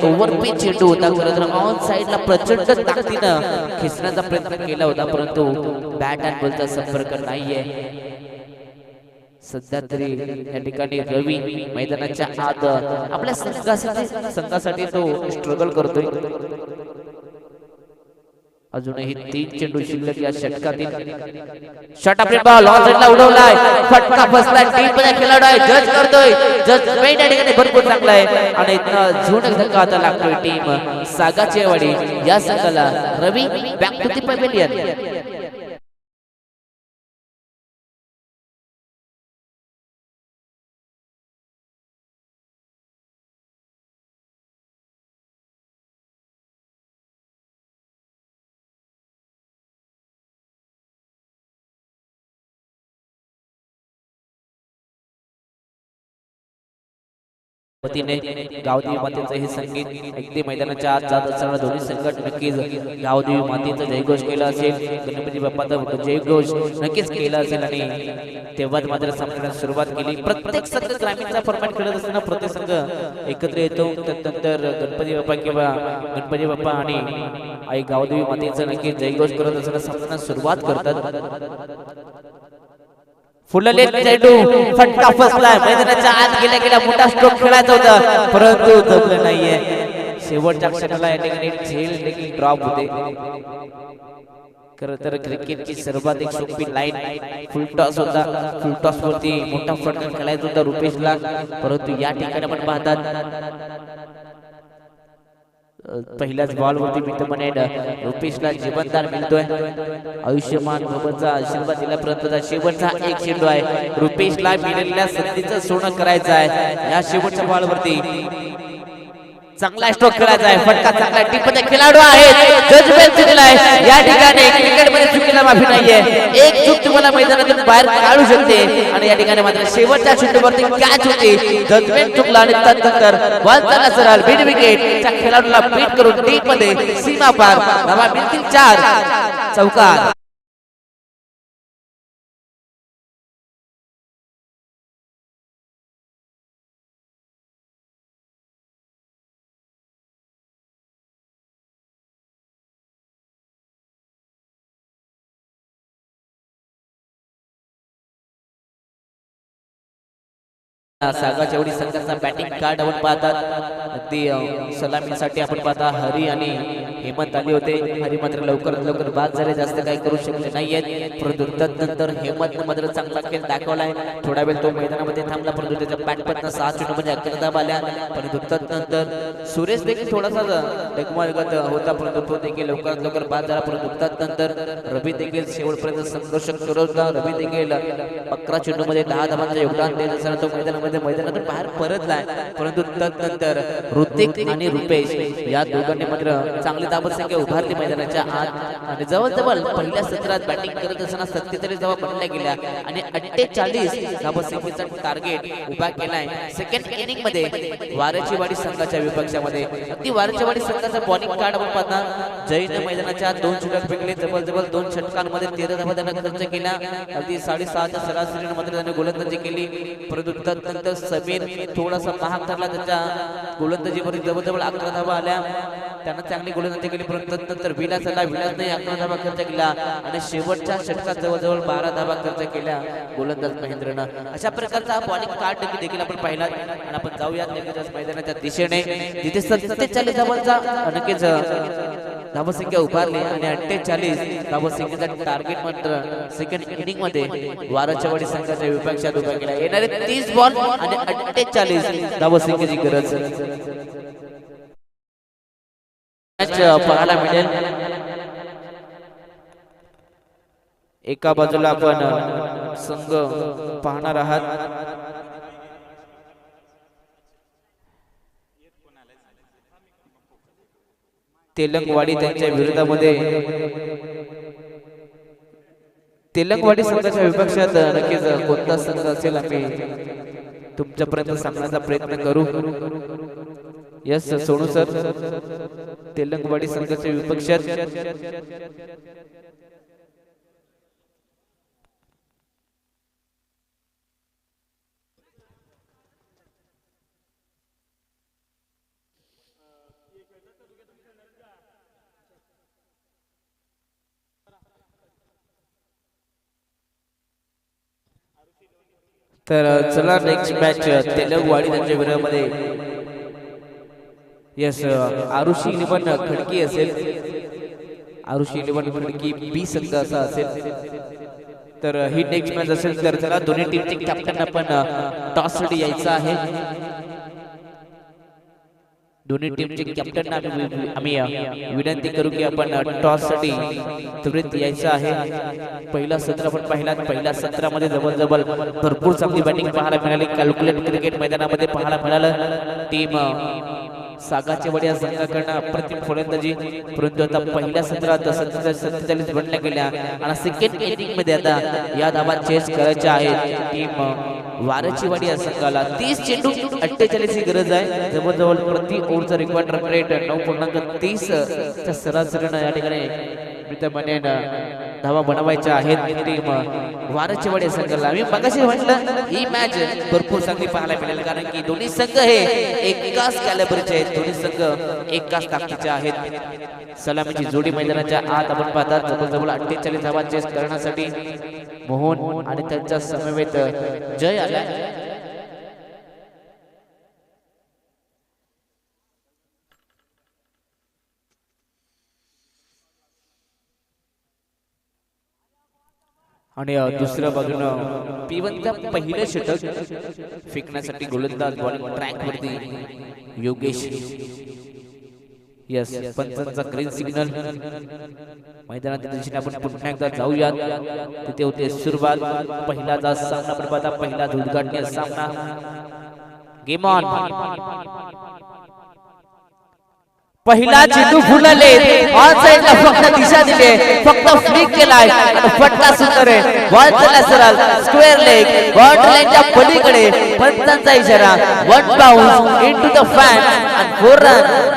ओव्हर पिच चेंडू होता. खरं तर ऑन साइडला प्रचंड ताकदीनं खेचण्याचा प्रयत्न केला होता परंतु बॅट अँड बॉलचा संपर्क नाहीये. सध्या तरी या ठिकाणी रवी मैदानाच्या आत आपल्या संघासाठी तो स्ट्रगल करतोय. अजूनही 3 चेंडू शिल्लक या षटकातील. शॉट आपले बॉल ऑन साइडला उडवलाय. फटका बसलाय. डीप मध्ये खेळाडू आहे. जज करतोय. जजमेंट या ठिकाणी भरपूर चांगला आहे आणि इथनं झुणक धक्का आता लागतोय टीम सागाची वाडी या संघाला. Ravi back to the pavilion. Gavdevi मातेचं हे संगीत अगदी मैदानाच्या आत जात असताना दोन्ही संघट नक्कीच गावदेवी मातेचा जयघोष केला असेल. गणपती बाप्पाचा जयघोष नक्कीच केला असेल आणि तेव्हाच मात्र सामन्याला सुरुवात केली. प्रत्येक संघ ग्रामीणचा फॉर्मॅट खेळत असताना प्रत्येक संघ एकत्र येतो. त्यानंतर गणपती बाप्पा किंवा गणपती बाप्पा आणि आई गावदेवी मातेचा नक्कीच जयघोष करत असताना सामन्याला सुरुवात करतात. फुलले चेंडू फटका फसलाय. मैदानाच्या आत गेल्या मोठा स्ट्रोक खेळायचा होता परंतु जमलं नाहीये. शेवटच्या क्षणाला या ठिकाणी झेल देखील ड्रॉप होते. खरं तर क्रिकेटची सर्वाधिक सोपी लाईन फुल टॉस होता. फुल टॉस वरती मोठा फटका खेळायचा होता रुपेशला परंतु या ठिकाणी आपण पाहतात पहिल्याच बॉल वरती मित्रमने रुपेशला जीवनदान मिळतोय. आयुष्यमान भवनचा आशीर्वाद दिल्यापर्यंतचा शेवटचा एक चेंडू आहे. रुपेशला मिळालेल्या संधीचं सोनं करायचं आहे. या शेवटच्या बॉल वरती चांगला स्ट्रोक खेळायचा आहे. फटका चांगला टीपमध्ये खेळाडू आहे. जजमेंट दिलाय या ठिकाणी क्रिकेट मध्ये त्याला माफी नाहीये. एक चूक तुम्हाला मैदानातून बाहेर काढू शकते आणि या ठिकाणी मात्र शेवटच्या चेंडूवरती कॅच होती. जजमेंट चुकला आणि त्यानंतर बॉल चालला सरळ मिड विकेटच्या खेळाडूला बीट करून टीम मध्ये सीमा पार. धावा मिळतील 4. चौकार. सागाच्या एवढी संघाचा बॅटिंग कार्ड आपण पाहतात. अगदी सलामीसाठी आपण पाहता हरी आणि हेमंत आले होते. हरी मात्र लवकरात लवकर बाद झाले, जास्त काही करू शकले नाहीयेत. परंतु तदनंतर हेमंत मात्र चांगला खेळ दाखवलाय. थोडा वेळ तो मैदानामध्ये थांबला परंतु त्याच्या बॅटमधनं 6 चेंडूमध्ये 11 धावा आल्या. परंतु तदनंतर सुरेश देखील थोडासा डगमगत होता परंतु तो देखील लवकरात लवकर बाद झाला. परंतु तदनंतर रवी देखील शेवटपर्यंत संघर्ष करत होता. रवी देखील 11 चेंडूमध्ये 10 धावांचं योगदान देत असताना तो मैदानातून बाहेर परतलाय. परंतु तदनंतर ऋतिक आणि रुपेश या दोघांनी मात्र चांगली धावसंख्या उभारली मैदानाच्या आत आणि जवळजवळ पहिल्या सत्रात बॅटिंग करत असताना 47 धावा बनल्या गेल्या आणि 48 धावसंख्येचा टार्गेट उभा केलाय. सेकंड इनिंग मध्ये वारचीवाडी संघाच्या विपक्षामध्ये अगदी वारचीवाडी संघाचा बॉलिंग कार्ड आपण पाहता. जयने मैदानाच्या 2 षटक फेकले. जवळजवळ 2 षटकांमध्ये 13 धावा त्याने खर्च केला. अगदी 6.5च्या सरासरीने मात्र त्याने गोलंदाजी केली. परंतु तदनंतर समीर थोडासा महाग ठरला. त्याच्या गोलंदाजीवर जवळजवळ 11 धावा आल्या. त्यानं चांगली गोलंदाजी केली. परंतु तदनंतर विलासला विलासने 11 धावा खर्च केला आणि शेवटच्या षटकात जवळजवळ 12 धावा खर्च केल्या गोलंदाज महेंद्रनं. अशा प्रकारचा बॉलिंग कार्ड देखील आपण पाहिला आणि आपण जाऊयात लगेच मैदानाच्या दिशेने जिथे 47 धावांचा नक्कीच धावसंख्या उभारली आणि 48 धावसंख्येचा टार्गेट मात्र सेकंड इनिंग मध्ये वारचीवाडी संघाच्या विपक्षात उभा केला. येणारे 30 बॉल आणि 48 धावसंख्येची गरज पाहायला मिळेल. एका बाजूला आपण संघ पाहणार आहात. तेलंगवाडी त्यांच्या विरोधामध्ये तेलंगवाडी संघाच्या विपक्षात नक्कीच कोणता संघ असेल आम्ही तुमच्यापर्यंत सांगण्याचा प्रयत्न करू. यस सोनू सर, तेलंगवाडी संघाच्या विपक्षात तर चला नेक्स्ट मॅच तेलंगवाडी त्यांच्या विरोधामध्ये यस आरुषी 11 खडकी असेल. आरुषी 11 खडकी बी संघ असा असेल. तर ही नेक्स्ट मॅच असेल. तर चला दोन्ही टीमचे कॅप्टन आपण टॉस साठी यायचं आहे. दोन्ही टीमचे कॅप्टन आम्ही विनंती करू की आपण टॉस साठी त्वरित यायचं आहे. पहिला सत्र आपण पाहिला. पहिल्या सत्रामध्ये जवळजवळ भरपूर चांगली बॅटिंग पाहायला मिळाली. कॅल्क्युलेट क्रिकेट मैदानामध्ये पाहायला मिळालं. टीम सागाचेवाडी या संघाकडनं अप्रतिम फलंदाजी. परंतु आता पहिल्या सत्रात 47 बनल्या गेल्या आणि सेकंड इनिंग मध्ये आता या धावा चेस करायच्या आहेत. टीम वारचीवाडी या संघाला 30 चेंडू 48 ची गरज आहे. जवळजवळ प्रति ओव्हरचा रिक्वायर्ड रन रेट 9.30 च्या सरासरीने या ठिकाणी प्रीतमने धावा बनवायच्या आहेत. टीम वारचीवाडी संघाला मी मगाशी म्हटलं ही मॅच भरपूर चांगली पाहायला मिळेल कारण की दोन्ही संघ हे एकाच कॅलिबरचे आहेत. दोन्ही संघ एकाच ताकदीचे आहेत. सलामीची जोडी मैदानाच्या आत आपण पाहतात. जवळजवळ 48 धावा चेस करण्यासाठी मोहन आणि त्यांच्या समवेत जय आला. आणि दुसऱ्या बाजूनं P1चा पहिलं षटक फेकण्यासाठी गोलंदाज बॉलिंग ट्रॅक वरती योगेश. यस पंचांचा ग्रीन सिग्नल. मैदानाच्या दिशेने आपण पुन्हा एकदा जाऊयात. तिथे होते सुरुवात. पहिला सामना आपण पाहता. पहिला उद्घाटनीय सामना. Game on. पहिला चेंडू फुलले ऑन साइडला फक्त दिशा दिली फक्त फ्लिक केलाय आणि फटका सुंदर आहे बॉल चला सरळ स्क्वेअर लेग बाउंड्री लाईनच्या पलीकडे पंचांचा इशारा one bounce into the fan आणि 4 रन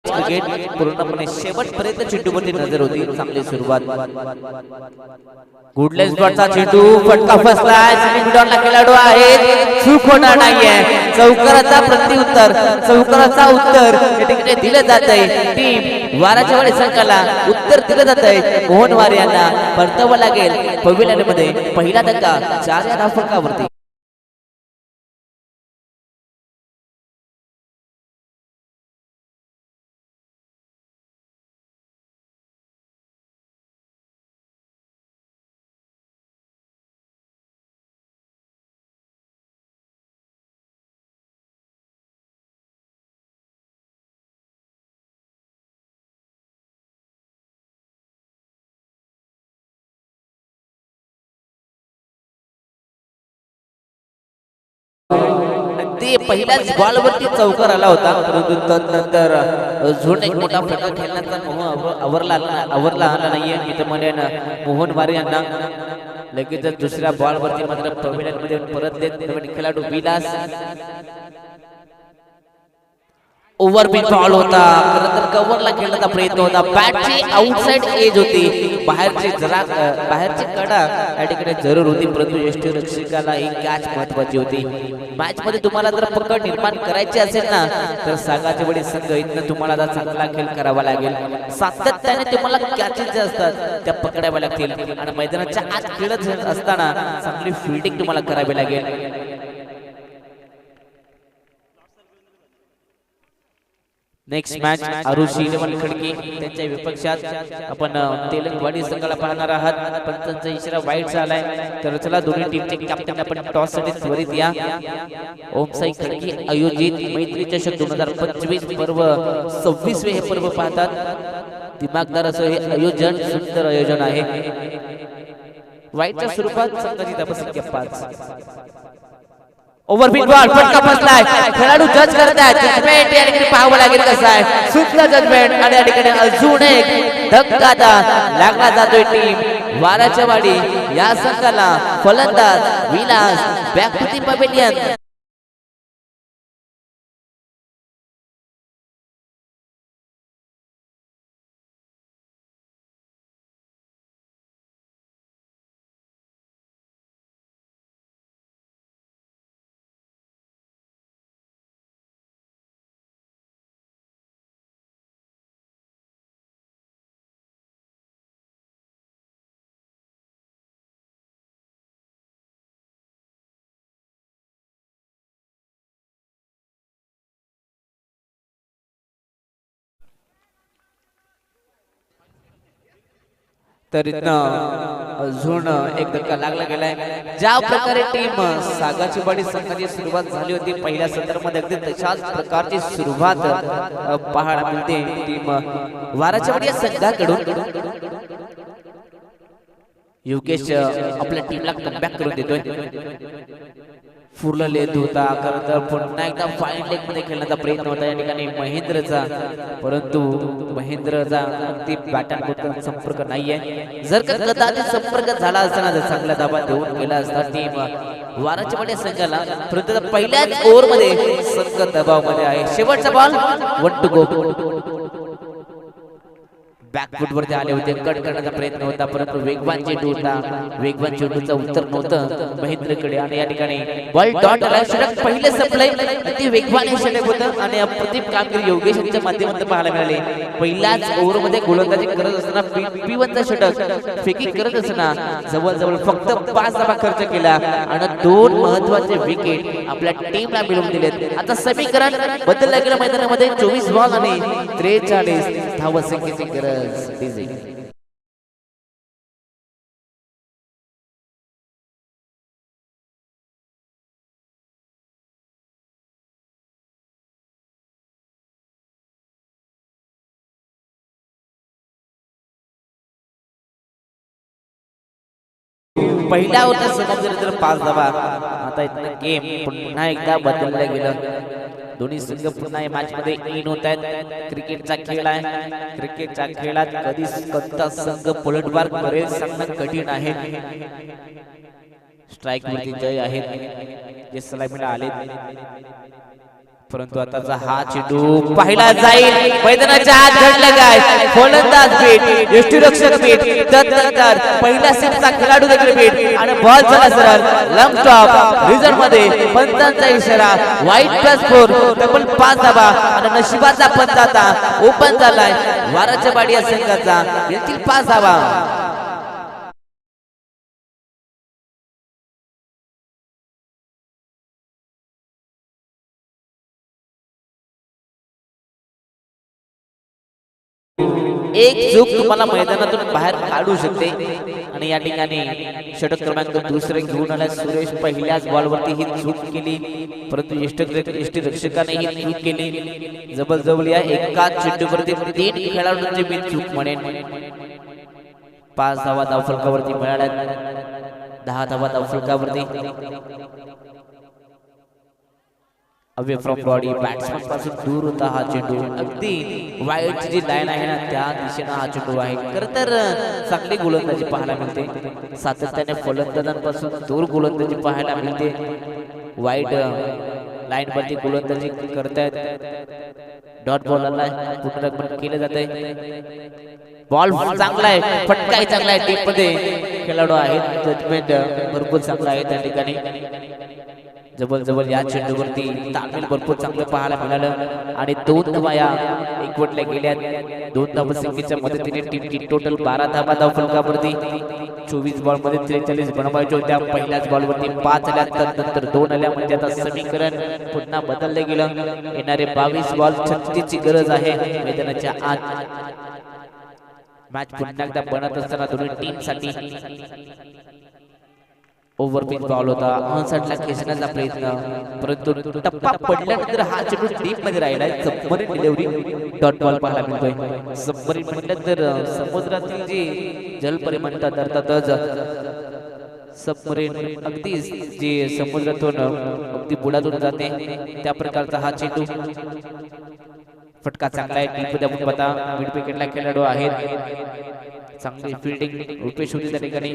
क्रिकेट पूर्णपणे शेवटपर्यंत चेंडूवरती नजर होती चांगली सुरुवात गुडलेस बॉलचा चेंडू फटका फसलाय मिडॉनला खेळाडू आहेत चूक होणार नाहीये चौकाराचा प्रत्युत्तर चौकाराचा उत्तर या ठिकाणी दिलं जात आहे टीम वाराच्या वेळी संघाला उत्तर दिलं जात आहे मोहन वारे यांना परतावं लागेल पवेलियन मध्ये पहिला धक्का 4 या धावफलकावरती ते पहिल्याच बॉलवरती चौकार आला होता परंतु तदनंतर झोन एक मोठा फटका खेळण्याचा आवरला आला नाहीये मी तर म्हणेन मोहन वारे यांना लगेच दुसऱ्या बॉलवरती मात्र पवेलियन मध्ये परत देत खेळाडू विलास ओव्हरपिच बॉल होता खरं तर कव्हरला खेळण्याचा प्रयत्न होता बॅटची आउटसाइड एज होती बाहेरची कडा या ठिकाणी जरूर होती परंतु यष्टीरक्षकाला एक कॅच महत्वाची होती मॅच मध्ये तुम्हाला जर पकड निर्माण करायची असेल ना तर सांगायच्या वेळी संघ इथनं तुम्हाला आता चांगला खेळ करावा लागेल सातत्याने तुम्हाला कॅचेस जे असतात त्या पकडाव्या लागतील आणि मैदानाच्या आत खेळत असताना चांगली फिल्डिंग तुम्हाला करावी लागेल नेक्स्ट मॅच आरुषी 11 खडकी त्यांच्या विपक्षात आपण तेलंगवाडी संघाला पाहणार आहात पंचांचा इशारा वाईट झालाय तर चला दोन्ही टीमचे कॅप्टन आपण टॉस साठी त्वरित या ओमसाई खडकी आयोजित मैत्री चषक 2025 पर्व 26वे हे पर्व पाहतात दिमागदार असं हे आयोजन सुंदर आयोजन आहे वाईटच्या स्वरूपात संघाची धावसंख्या 5 ओव्हरपिच बॉल फटका फसलाय खेळाडू जज करतायत जजमेंट या ठिकाणी पाहावं लागेल कसं आहे सुंदर जजमेंट आणि या ठिकाणी अजून एक धक्का लागला जातोय टीम वाराच्या वाडी या संघाला फलंदाज विलास बॅक टू दी पवेलियन तर इथनं अजून एक धक्का लागला गेलाय ज्या प्रकारे टीम सागाची वाडी संघाची सुरुवात झाली होती पहिल्या सत्रामध्ये अगदी तशाच प्रकारची सुरुवात पाहायला मिळते टीम वाराच्या वाडी संघाकडून योगेश आपल्या टीमला कमबॅक करून देतोय फुरला लेत होता खरं तर पुन्हा एकदा फाईन लेग मध्ये खेळण्याचा प्रयत्न होता या ठिकाणी महेंद्रचा परंतु महेंद्रचा अगदी बॅटन संपर्क नाहीये जर का कदाचित संपर्क झाला असताना जर चांगला दाबा देऊन गेला असता टीम वाराच्या मध्ये संघाला परंतु पहिल्याच ओव्हर मध्ये संघ दबाव मध्ये आहे शेवटचा बॉल 1 टू गो बॅकफुट वरती आले होते कट करण्याचा प्रयत्न होता परंतु वेगवान चेंडू होता वेगवान चेंडूचं उत्तर नव्हतं महेंद्रकडे आणि या ठिकाणी बॉल डॉट आला षटक पहिले सप्लाय अति वेगवान षटक होतं आणि अप्रतिम कामगिरी योगेश यांच्या माध्यमातून पाहायला मिळाली पहिल्याच ओव्हर मध्ये गोलंदाजी करत असताना P1चा षटक फेकी करत असताना जवळजवळ फक्त 5 धावा खर्च केला आणि 2 महत्त्वाचे विकेट आपल्या टीमला मिळवून दिलेत आता समीकरण बदललं गेलं मैदानामध्ये 24 बॉल आणि 43 धावसंख्येची गरज busy. पहिल्या ओव्हरचा समाप्त तर 5 धावा. आता इथलं गेम पुन्हा एकदा बदललं गेलं. दोन्ही संघ पुन्हा या मॅच मध्ये इन होत आहेत. क्रिकेटचा खेळ आहे. क्रिकेटच्या खेळात कधी कोणता संघ पलटवार करेल सांगणं कठीण आहे. स्ट्राइक वरती जय आहेत जे सलामीला आले, परंतु आताचा हा चेंडू पाहिला जाईल. मैदानाच्या आत घडलं काय, फलंदाज बीट, यष्टीरक्षक बीट, तदनंतर पहिल्या सेटचा खेळाडू देखील बीट आणि बॉल झाला सरळ लंब स्टॉप रिझल्ट मध्ये. पंचांचा इशारा वाईट प्लस 4 डबल 5 धावा आणि नशिबाचा पंच आता ओपन झालाय वाराच्या बाडी या संघाचा. येथील 5 धावा. एक चूक तुम्हाला मैदानातून बाहेर काढू शकते आणि या ठिकाणी षटक क्रमांक दुसरे घेऊन आला सुरेश. पहिल्याच बॉलवरती ही चूक केली, परंतु यष्टीरक्षकाने ही चूक केली. जबरजवळ या एकाच चेंडूवरती 3 खेळाडूंची मी चूक म्हणेन. 5 धावा धावफलकावरती मिळाल्या, 10 धावा धावफलकावरती. अवे फ्रॉम बॉडी बॅट्समन पासून दूर होता हा चेंडू. अगदी वाईट जी लाईन आहे ना त्या दिशेने हा चेंडू आहे. खरं तर चांगली गोलंदाजी पाहायला मिळते. सातत्याने फलंदाजांपासून दूर गोलंदाजी पाहायला मिळते. वाईट लाईन वरती गोलंदाजी करतायत. डॉट बॉलला पुनरागमन केले जाते. बॉल चांगला आहे, फटकाही चांगला आहे. टीम मध्ये खेळाडू आहेत, जजमेंट भरपूर चांगला आहे त्या ठिकाणी. जबरजबर या चेंडूवरती तालमेल भरपूर चांगलं पाहायला मिळालं आणि 2 धावा या एकवटल्या गेल्या. 2 धावसंख्येच्या मदतीने टीमची टोटल 12 धावा धावफलकावरती. 24 बॉल मध्ये 43 बनवायच्या होत्या. पहिल्याच बॉलवरती 5 आल्या, नंतर 2 आल्या. म्हणजे आता समीकरण पुन्हा बदलले गेलं. येणारे 22 बॉल 36 ची गरज आहे मैदानाच्या आत. मॅच पुन्हा एकदा बनत असताना दोन्ही टीम साठी ओव्हरपिच बॉल होता. ऑनसाइडला खेचण्याचा प्रयत्न, परंतु टप्पा पडल्यानंतर हा चेंडू डीप मध्ये राहिलाय. सबमरीन डिलिव्हरी डॉट बॉल पाहायला मिळतोय. सबमरीन म्हटलं तर समुद्रातील जे जलपरी म्हणतात अर्थातच सबमरीन अगदी जे समुद्रातून अगदी बुडातून जाते त्या प्रकारचा हा चेंडू. फटका चांगला आहे. डीप मध्ये आपण बघता मिड विकेटला खेळाडू आहेत. चांगली फिल्डिंग रुपेश होती त्या ठिकाणी.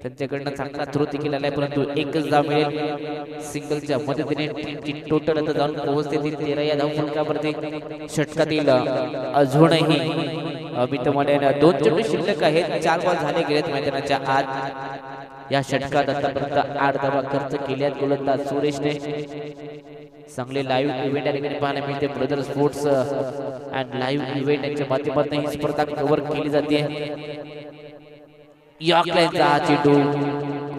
त्यांच्याकडनं चांगला थ्रो केलेला आहे, परंतु एकच धाव मिळेल. सिंगलच्या मदतीने टीमची टोटल आता जाऊन पोहोचते 13 या धावफलकावरती. षटकातील अजूनही अमित मानेने 2 चेंडू शिल्लक आहेत. 4 बॉल झाले गेलेत मैदानाच्या आत. या षटकात आतापर्यंत 8 धावा खर्च केल्यात गोलंदाज सुरेशने. चांगले लाईव्ह इव्हेंट या ठिकाणी पाहायला मिळते. Brother sports and live event यांच्या माध्यमातून ही स्पर्धा कव्हर केली जाते. यॉर्कलाईनचा हा चेंडू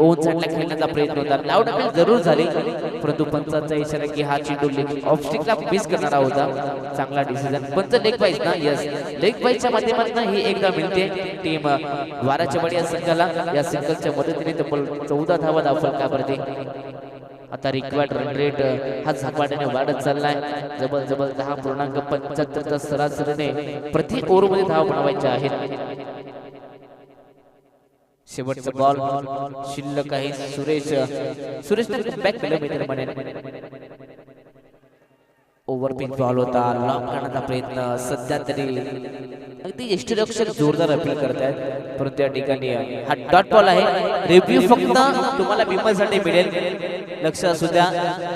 ओन साइडला खेळण्याचा प्रयत्न होता. लाऊड अपील जरूर झाली, परंतु पंचांचा इशारा की हा चेंडू लेग ऑफ स्टिकला मिस करणारा होता. चांगला डिसिजन. पंच लेग बाईज ना, यस लेग बाईजच्या माध्यमातून ही एकदा मिळते टीम वाराच्या बडी या संघाला. या सिंगलच्या मदतीने तब्बल 14 धावा धावफलकावरती. आता रिक्वायर्ड रन रेट हा झपाट्याने वाढत चाललाय. जबरजबर 10.75 चा सरासरीने प्रति ओव्हर मध्ये धावा बनवायच्या आहेत. शेवटचा बॉल शिल्लक आहे. सुरेशने बॅक केलं मित्र म्हणेन. ओव्हरपिच बॉल होता. लॉक करण्याचा प्रयत्न. सध्या तरी अगदी यष्टीरक्षक जोरदार अपील करतायत, परंतु या ठिकाणी हा डॉट बॉल आहे. रिव्ह्यू फक्त तुम्हाला बिमलसाठी मिळेल, लक्ष असू द्या.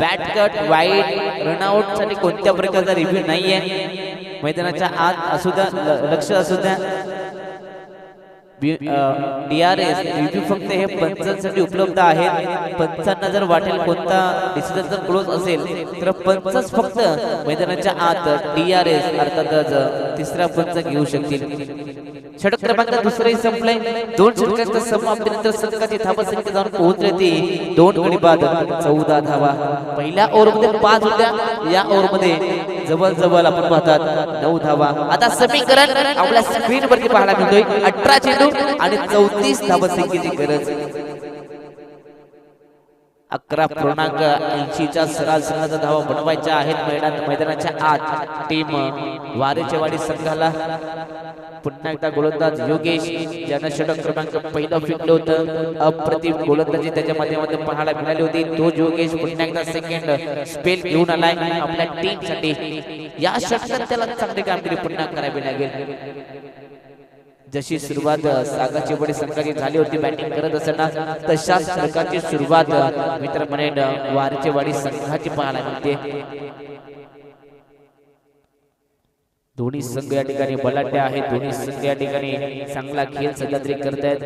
बॅट कट वाईड रनआउट साठी कोणत्या प्रकारचा रिव्ह्यू नाहीये. मैदानाच्या आत असू द्या, लक्ष असू द्या. DRS रिव्ह्यू फक्त हे पंचांसाठी उपलब्ध आहेत. पंचांना जर वाटेल कोणता डिसिजन जर क्लोज असेल तर पंचच फक्त मैदानाच्या आत DRS अर्थातच तिसरा पंच घेऊ शकतील. षटक क्रमांक दुसरे संपले. 2 षटकांच्या समाप्तीनंतर संघाची धावसंख्या जाऊन पोहोचली ती 2 गडी बाद 14 धावा. पहिल्या ओव्हरमध्ये 5 होत्या. या ओव्हरमध्ये जवळ आपण पाहतात 9 धावा. आता समीकरण आपल्या स्क्रीन वरती पाहायला मिळतोय. 18 चेंडू आणि 34 धावसंख्येची गरज. 11.80च्या सरासरीचा धावा बनवायच्या आहेत मैदानाच्या आत टीम वारेचेवाडी संघाला। पुन्हा एकदा गोलंदाज योगेश ज्यानं षटक क्रमांक पहिलं फेकलं होतं, अप्रतिम गोलंदाजी त्याच्या माध्यमातून पाहायला मिळाली होती। तो योगेश पुन्हा एकदा सेकंड स्पेल घेऊन आलाय आपल्या टीम साठी। या षटकात त्याला चांगली कामगिरी पुन्हा करावी लागेल। जशी सुरुवात सागाचीवाडी संघाची झाली होती बॅटिंग करत असताना, तशाच प्रकारची सुरुवात मित्र म्हणेन वारेचेवाडी संघाची पाहायला मिळते। दोन्ही संघ या ठिकाणी बलाढ्य आहेत, दोन्ही संघ या ठिकाणी चांगला खेळ सध्या तरी करतायत।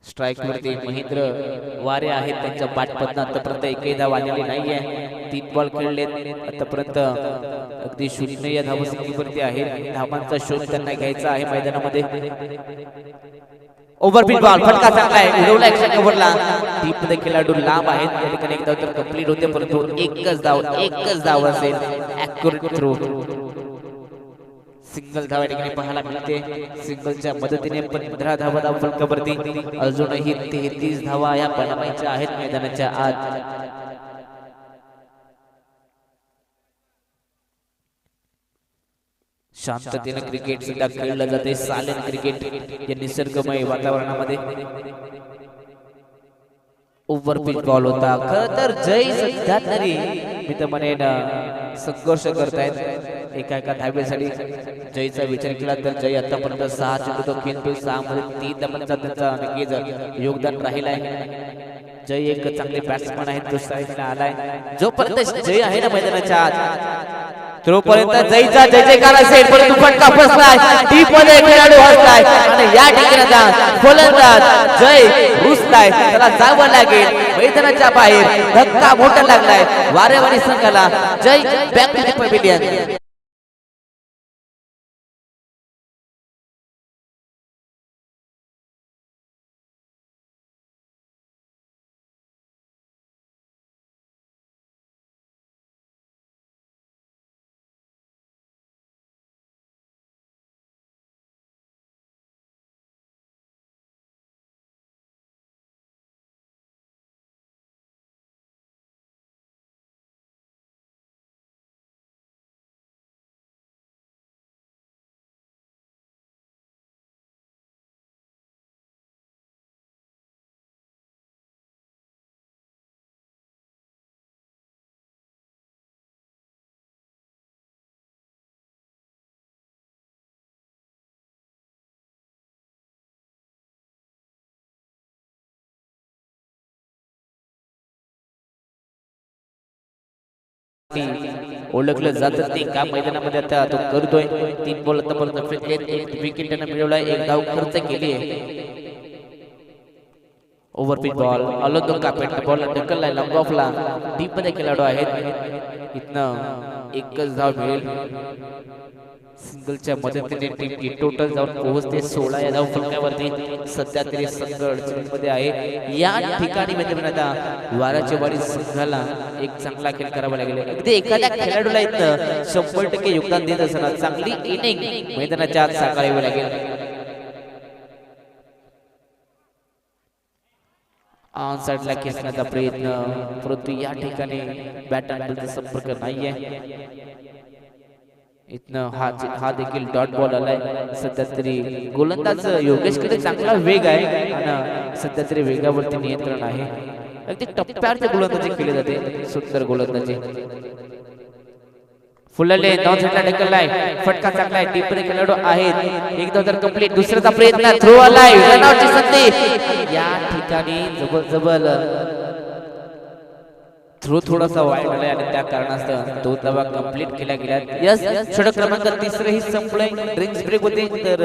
स्ट्राइक वरती महेंद्र वारे आहेत, त्यांच्या बॅटमधून आतापर्यंत एकही धाव आलेली नाहीये। 3 बॉल खेळलेत आतापर्यंत, अगदी 0 या धावसंख्येवरती आहे। धावांचा शोध त्यांना घ्यायचा आहे मैदानामध्ये। ओव्हरपिच बॉल फटका चांगला आहे, उडवला एक्शन कव्हरला। टीप मध्ये खेळाडू लांब आहेत, त्या ठिकाणी एक धाव तर कंप्लीट होते, परंतु एकच धाव असेल। ॲक्युरेट थ्रो, सिंगल धाव या ठिकाणी पाहायला मिळते। सिंगलच्या मदतीने 15 धावा धाव फलकावरती, अजूनही 33 धावा या बनवायच्या आहेत मैदानाच्या आत। शांततेने क्रिकेट सुद्धा खेळलं जाते, सायलेंट क्रिकेट या निसर्गमय वातावरणामध्ये। ओव्हरपिच बॉल होता, खरं तर जय सध्या तरी मी तर म्हणेन संघर्ष करतायत एका धावेसाठी। जयचा विचार केला तर जय आतापर्यंत 6 चेंडू तो खेळतोय, 6 मध्ये 3 धावांचा त्यांचा नक्कीच योगदान राहिलाय। जय एक चांगले बॅट्समन आहेत, दुसरा आलाय। जोपर्यंत जय आहे ना मैदानाच्या आत, तोपर्यंत जयचा जय जयकार असेल, परंतु फटका फसलाय, टीप मध्ये खेळाडू हसलाय आणि या ठिकाणी फलंदाज जय रुसलाय, त्याला जावं लागेल मैदानाच्या बाहेर। धक्का मोठा लागलाय वारेवाडी संघाला। जय बॅक टू द पॅव्हिलियन। ओळखलं जात ते का मैदानामध्ये आता तो करतोय। 3 बॉल आतापर्यंत फेकलेत, 1 विकेट त्यानं मिळवलाय, 1 धाव खर्च केली आहे। Overpitch ball अलोदो carpet ball ढकललाय long ऑफला, deep मध्ये खेळाडू आहेत, इथनं एकच धाव मिळेल। सिंगलच्या मदतीने टीम टोटल जाऊन पोहोचते 16 या धाव फलकावरती। सध्या तरी संघ अडचणीमध्ये आहे। या ठिकाणी म्हणजे आता वारेचेवाडी संघाला एक चांगला खेळ करावा लागेल। अगदी एखाद्या खेळाडूला इथं 100% योगदान देत असताना चांगली इनिंग मैदानाच्या आत साकारावी लागेल। ऑन साइडला खेचण्याचा प्रयत्न, परंतु या ठिकाणी बॅट अँड बॉलचा संपर्क नाहीये। इथनं हा देखील डॉट बॉल आलाय। सध्या तरी गोलंदाज योगेशकडे चांगला वेग आहे आणि सध्या तरी वेगावरती नियंत्रण आहे। अगदी टप्प्यावरती गोलंदाजी केली जाते, सुंदर गोलंदाजी। फुलले डाऊन साइडला ढकललाय, फटका चांगलाय, टीपने खेळाडू आहेत, एकदा तर कंप्लीट, दुसऱ्याचा प्रयत्न, थ्रो आलाय, रनआउटची संधी। या ठिकाणी जबल थ्रो थोडासा वाईट आलाय आणि त्या कारणास्तव 2 धावा कंप्लीट केल्या गेल्यात। यस, षटक क्रमांक 3 ही संपलंय। ड्रिंक्स ब्रेक होते तर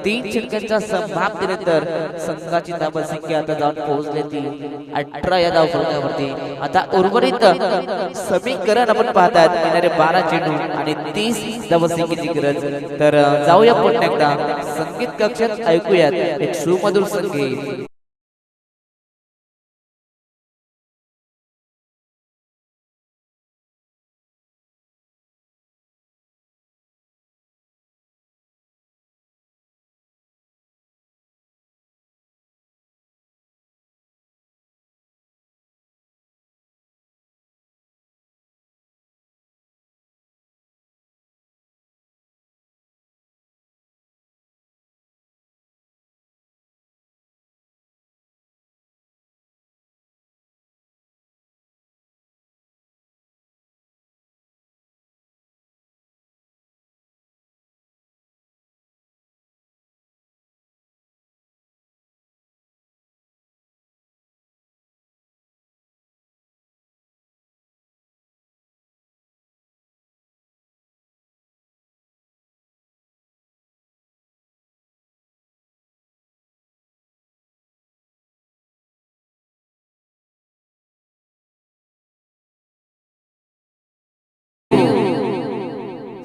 3 षटकांच्या समाप्तीनंतर संघाची धाव संख्या आता जाऊन पोहोचली ती 18 या धाव फलकावरती। आता उर्वरित समीकरण आपण पाहतात, येणारे 12 चेंडू आणि 30 धाव संख्येची गरज। तर जाऊया पुन्हा एकदा संगीत कक्षात, ऐकूयात एक सुमधुर संगीत।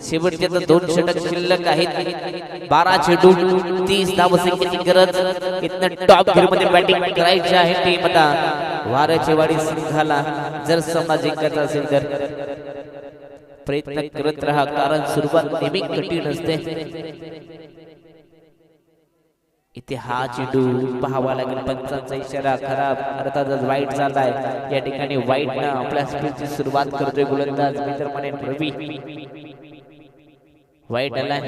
शेवटचे तर 2 षटक शिल्लक आहेत 12 चेंडू 30 धावसंख्येची गरज इथनं टॉप गिअर मध्ये बॅटिंग करायची आहे टीम आता वारचेवाडी संघाला जर सामना जिंकायचा असेल तर प्रयत्न करत राहा कारण सुरुवात नेहमी कठीण असते इथे हा चेंडू पाहावा लागेल पंचांचा इशारा खराब अर्थातच वाईट झालाय या ठिकाणी वाईट न आपल्या स्पीडची सुरुवात करतोय गोलंदाज मित्र म्हणे रवी वाईट आलाय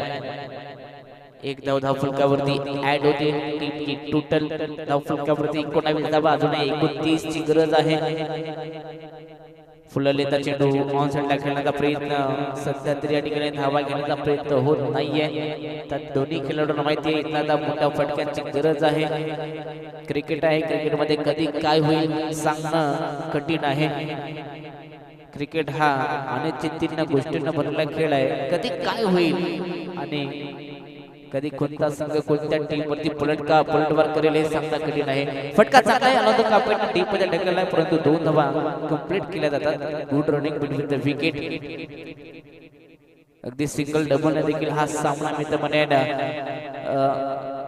एक धाव फलकावरती ऍड होते टीमची टोटल धाव फलकावरती 19 धावा अजून 29 ची गरज आहे फुललेला चेंडू ऑन साइडला खेळण्याचा प्रयत्न सध्या तरी या ठिकाणी धावा घेण्याचा प्रयत्न होत नाहीये तर दोन्ही खेळाडूंना माहिती आहे इथला मोठ्या फटक्यांची गरज आहे क्रिकेट आहे क्रिकेटमध्ये कधी काय होईल सांगणं कठीण आहे क्रिकेट हा अनिश्चिततेच्या गोष्टींना भरलेला खेळ आहे कधी काय होईल आणि कधी कोणता संघ कोणत्या टीम वरती पलटवार करेल हे सांगता कठीण आहे फटका चांगला आहे आनंद कापेट टीम मध्ये ढकललाय परंतु 2 धावा कंप्लीट केल्या जातात good running between the wicket अगदी सिंगल डबल देखील हा सामना मित्र म्हणेन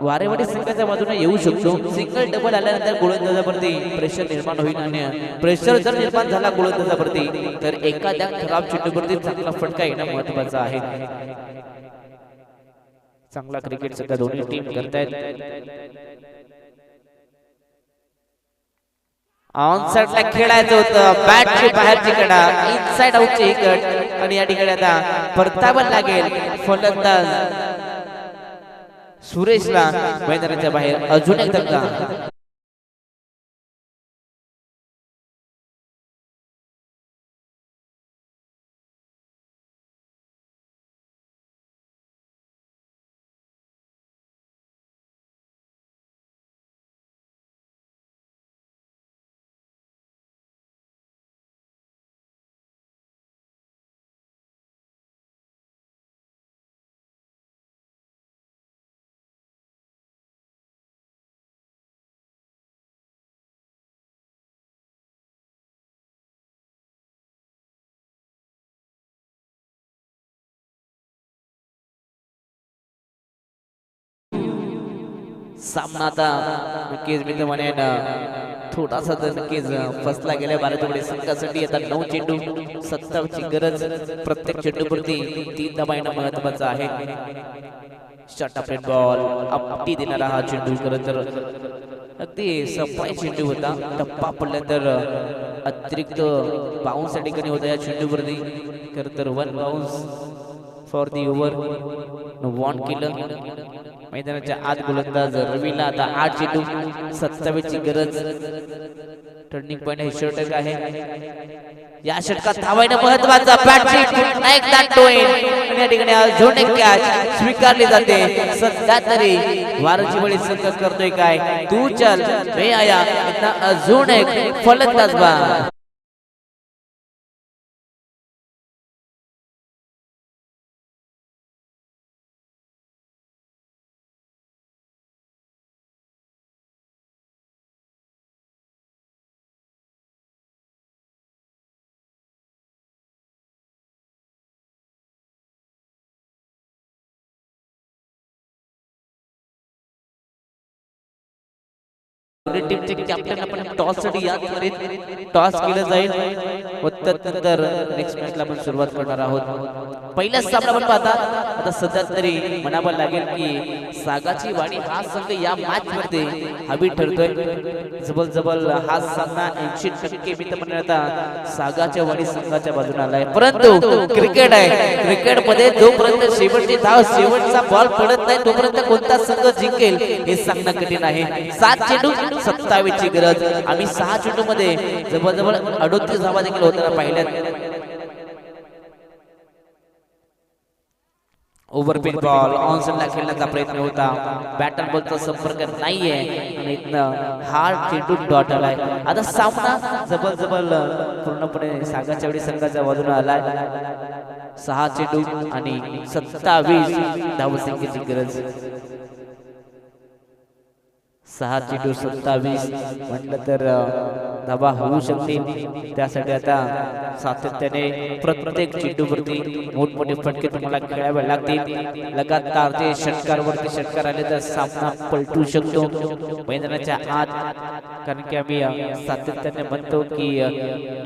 वारेवाडी संघाच्या बाजूने येऊ शकतो सिंगल डबल आल्यानंतर गोलंदाजावरती प्रेशर निर्माण होईल आणि प्रेशर जर निर्माण झाला गोलंदाजावरती तर एखाद्या खराब चेंडूवरती चांगला फटका येणं महत्त्वाचं आहे चांगला क्रिकेट सध्या दोन्ही टीम करतायत ऑन साइडला खेळायचं होतं बॅटची बाहेरची कडा इनसाइड आउटची कट आणि या ठिकाणी आता परतावा लागेल फलंदाज सुरेशला मैदानाच्या बाहेर अजून एक धक्का सामना आता नक्कीच मी तर म्हणेन थोडासा तर नक्कीच फसला गेल्या भारतीय संघासाठी आता 9 चेंडू 27 ची गरज प्रत्येक चेंडूवरती 3 धावा येणं महत्त्वाचं आहे शॉर्ट ऑफ बॉल अपटी देणारा हा चेंडू खरं तर अगदी सफाई चेंडू होता टप्पा पडल्यानंतर अतिरिक्त बाउन्स या ठिकाणी होता या चेंडूवरती खरं तर 1 bounce for the over warn केलं मैदानाच्या आत गोलंदाज रवीला आता 8 चेंडू 27 ची गरज टर्निंग पॉइंट हे षटक आहे या षटकात धावायला महत्त्वाचा बॅटची पुन्हा एकदा टोइन आणि या ठिकाणी अजून एक कॅच स्वीकारली जाते सध्या तरी वारची बळी संघ करतोय काय तू चल मी आया इथं अजून एक फलंदाज बा टीमचे कॅप्टन आपण टॉस साठी याद करीत टॉस केलं जाईल व त्यानंतर नेक्स्ट मॅचला आपण सुरुवात करणार आहोत पहिला सामना आपण पाहता आता सध्या तरी म्हणावं लागेल की सागाची वाडी हा संघ या मॅच मध्ये हवी ठरतोय जबल हा सामना 80% मी तर म्हणणार आता सागाच्या वाडी संघाच्या बाजूने आलाय परंतु क्रिकेट आहे क्रिकेट मध्ये जोपर्यंत शेवटची धाव शेवटचा बॉल पडत नाही तोपर्यंत कोणता संघ जिंकेल हे सांगणं कठीण आहे 7 चेंडू 27 ची गरज आम्ही 6 चेंडू मध्ये जवळजवळ 38 धावा देखील होताना पाहिल्यात ओव्हरपिन बॉल ऑन साइडला खेळण्याचा प्रयत्न होता बॅटर बॉलचा संपर्क नाहीये आणि इथनं हार्ड चेंडू डॉट आलाय आता सामना जबल पूर्णपणे सागाच्या वेळी संघाच्या बाजूने आलाय 6 चेंडू आणि 27 धावसंख्येची गरज 6 चेंडू 27 म्हटलं तर धाबा होऊ शकतील त्यासाठी आता सातत्याने प्रत्येक चेंडूवरती मोठमोठे फटके तुम्हाला खेळावे लागतील लगातार ते षटकारावरती षटकार आले तर सामना पलटू शकतो मैदानाच्या आत कारण की आम्ही सातत्याने म्हणतो की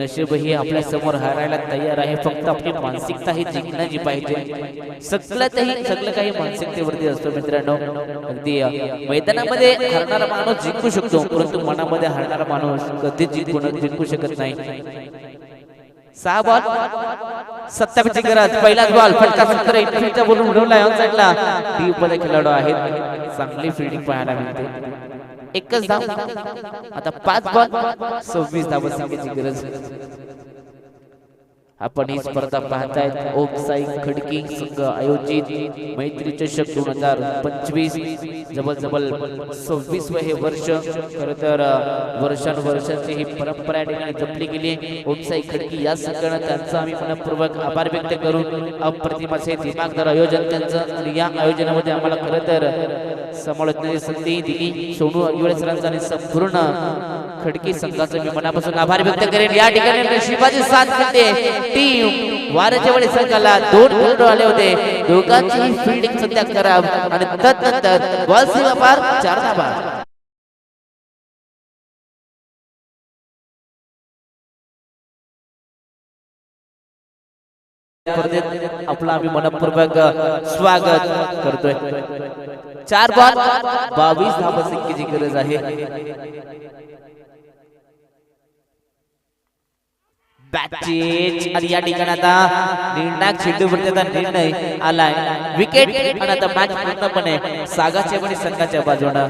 नशीब ही आपल्या समोर हारायला तयार आहे फक्त आपली मानसिकता ही जिंकण्याची पाहिजे सगळं काही मानसिकतेवरती असतो मित्रांनो अगदी मैदानामध्ये हरणारा माणूस जिंकू शकतो परंतु मनामध्ये हरणारा माणूस कधीच जिंकू शकत नाही 6 बॉल 27 ची गरज पहिलाच बॉल फटका सूत्र इनफिल्डचा बोलून उडवला ऑन साइडला डीप मध्ये खेळाडू आहेत चांगली फील्डिंग पाहायला मिळते एकच धाव आता 5 बॉल 26 धावांची गरज आपण ही स्पर्धा पाहतायत ओमसाई खडकी संघ आयोजित मैत्री चषक 2025 जवळ 26 हे वर्ष खरं तर वर्षानुवर्षांची ही परंपरा या ठिकाणी जपली गेली ओमसाई खडकी या संघाने त्यांचा आम्ही मनपूर्वक आभार व्यक्त करून अप्रतिम असे दिमागदार आयोजन त्यांचं आणि या आयोजनामध्ये आम्हाला खरं तर समालोचनाची संधी दिली सोनू अगिवळे सरांचा आणि संपूर्ण खडकी संघाचे मी मनापासून आभार व्यक्त करेन या ठिकाणी नशिबाची साथ मिळते टीम वारच्या वेळी संघाला 2 खेळाडू आले होते दोघांची फील्डिंग सध्या खराब आणि तदनंतर बॉल सीमा पार 4 धावा आपला आम्ही मनपूर्वक स्वागत करतोय 4 बॉल 22 धावांची गरज आहे बॅचेज आणि या ठिकाणी आता निर्णायक चेंडूवरती आता निर्णय आलाय विकेट आणि आता मॅच पूर्णपणे सागाच्या आणि संघाच्या बाजूने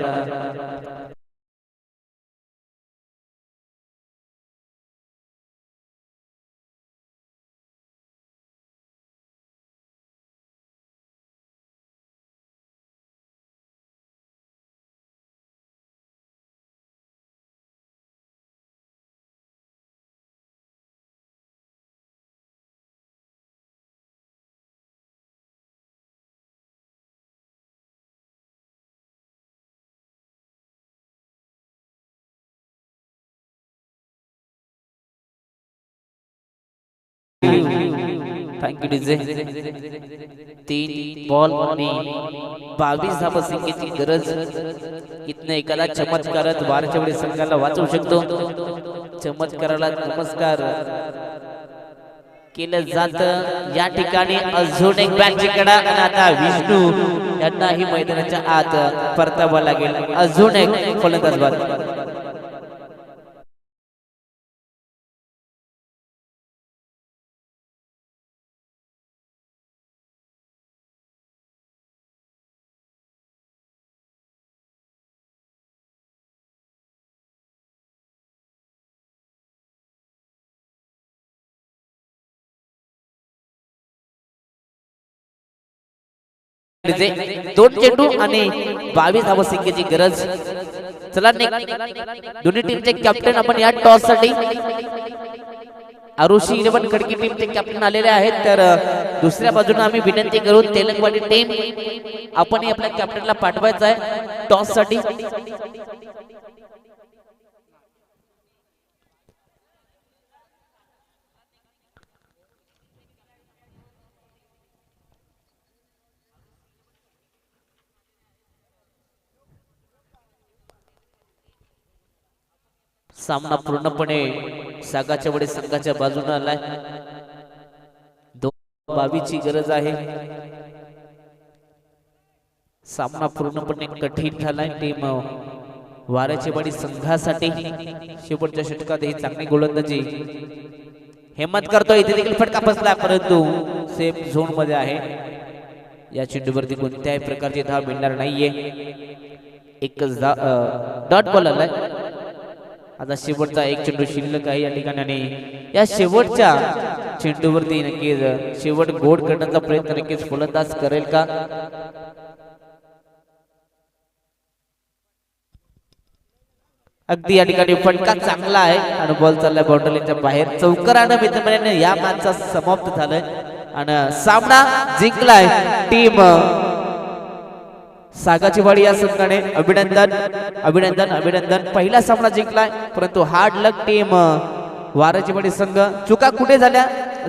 थँक्यू डीजे 3 बॉल आणि 22 धावांची गरज इथनं एकाला चमत्कारात वारच्या वेळी संघाला वाचवू शकतो चमत्काराला नमस्कार केलं जात या ठिकाणी अजून एक बॅटची कडा आणि आता विष्णू यांना ही मैदानाच्या आत परतावा लागेल अजून एक फलंदाज बाद दोन चेंडू आणि 22 धावांची गरज चला दोन्ही टीमचे कॅप्टन आपण या टॉस साठी आरुषी 11 खडकी टीमचे कॅप्टन आलेले आहेत तर दुसऱ्या बाजूने आम्ही विनंती करू तेलंगवाडी टीम आपण आपल्या कॅप्टनला पाठवायचं आहे टॉस साठी सामना पूर्णपणे सागाच्या वडे संघाच्या बाजूने आलाय 22 ची गरज आहे सामना पूर्णपणे कठीण झालाय टीम वाऱ्याच्या वाडी संघासाठी शेवटच्या षटकात ही चांगली गोलंदाजी हिम्मत करतोय इथे देखील फटका बसला परंतु सेफ झोन मध्ये आहे या चेंडूवरती कोणत्याही प्रकारची धाव मिळणार नाहीये एकच डॉट बॉल आलाय आता शेवटचा एक चेंडू शिल्लक आहे या ठिकाणी आणि या शेवटच्या चेंडूवरती नक्कीच शेवट गोड करण्याचा प्रयत्न नक्कीच फलंदाज करेल का अगदी या ठिकाणी फटका चांगला आहे आणि बॉल चाललाय बाउंड्रीच्या बाहेर चौकाराने मित्रमंडळीने या मॅचचा समाप्त झालाय आणि सामना जिंकलाय टीम सागाची वाडी या संघाने अभिनंदन अभिनंदन अभिनंदन. पहिला सामना जिंकलाय परंतु हार्ड लक टीम वाराची वाडी संघ. चुका कुठे झाल्या?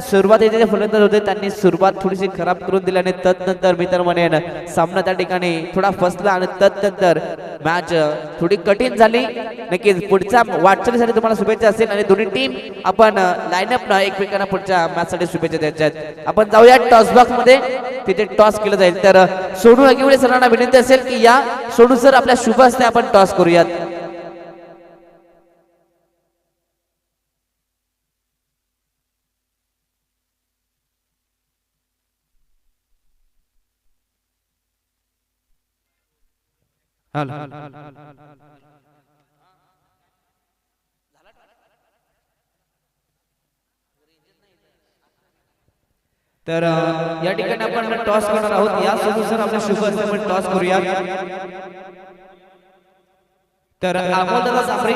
सुरुवातीचे जे फलंदाज होते त्यांनी सुरुवात थोडीशी खराब करून दिली आणि तदनंतर मी तर म्हणेन सामना त्या ठिकाणी थोडा फसला आणि तदनंतर मॅच थोडी कठीण झाली. नक्कीच पुढच्या वाटचालीसाठी तुम्हाला शुभेच्छा असेल आणि दोन्ही टीम आपण लाईनअप ना एकमेकांना पुढच्या मॅचसाठी शुभेच्छा द्यायच्या आहेत. आपण जाऊया टॉस बॉक्स मध्ये, तिथे टॉस केलं जाईल. तर सोनू अगिवडे सरांना विनंती असेल की या सोनू सर आपल्या शुभ हस्ते आपण टॉस करूयात. तर या ठिकाणी आपण टॉस करणार आहोत. या सर आपल्या शुभ हस्ते आपण टॉस करूया. तर अमोलदादा साफरे,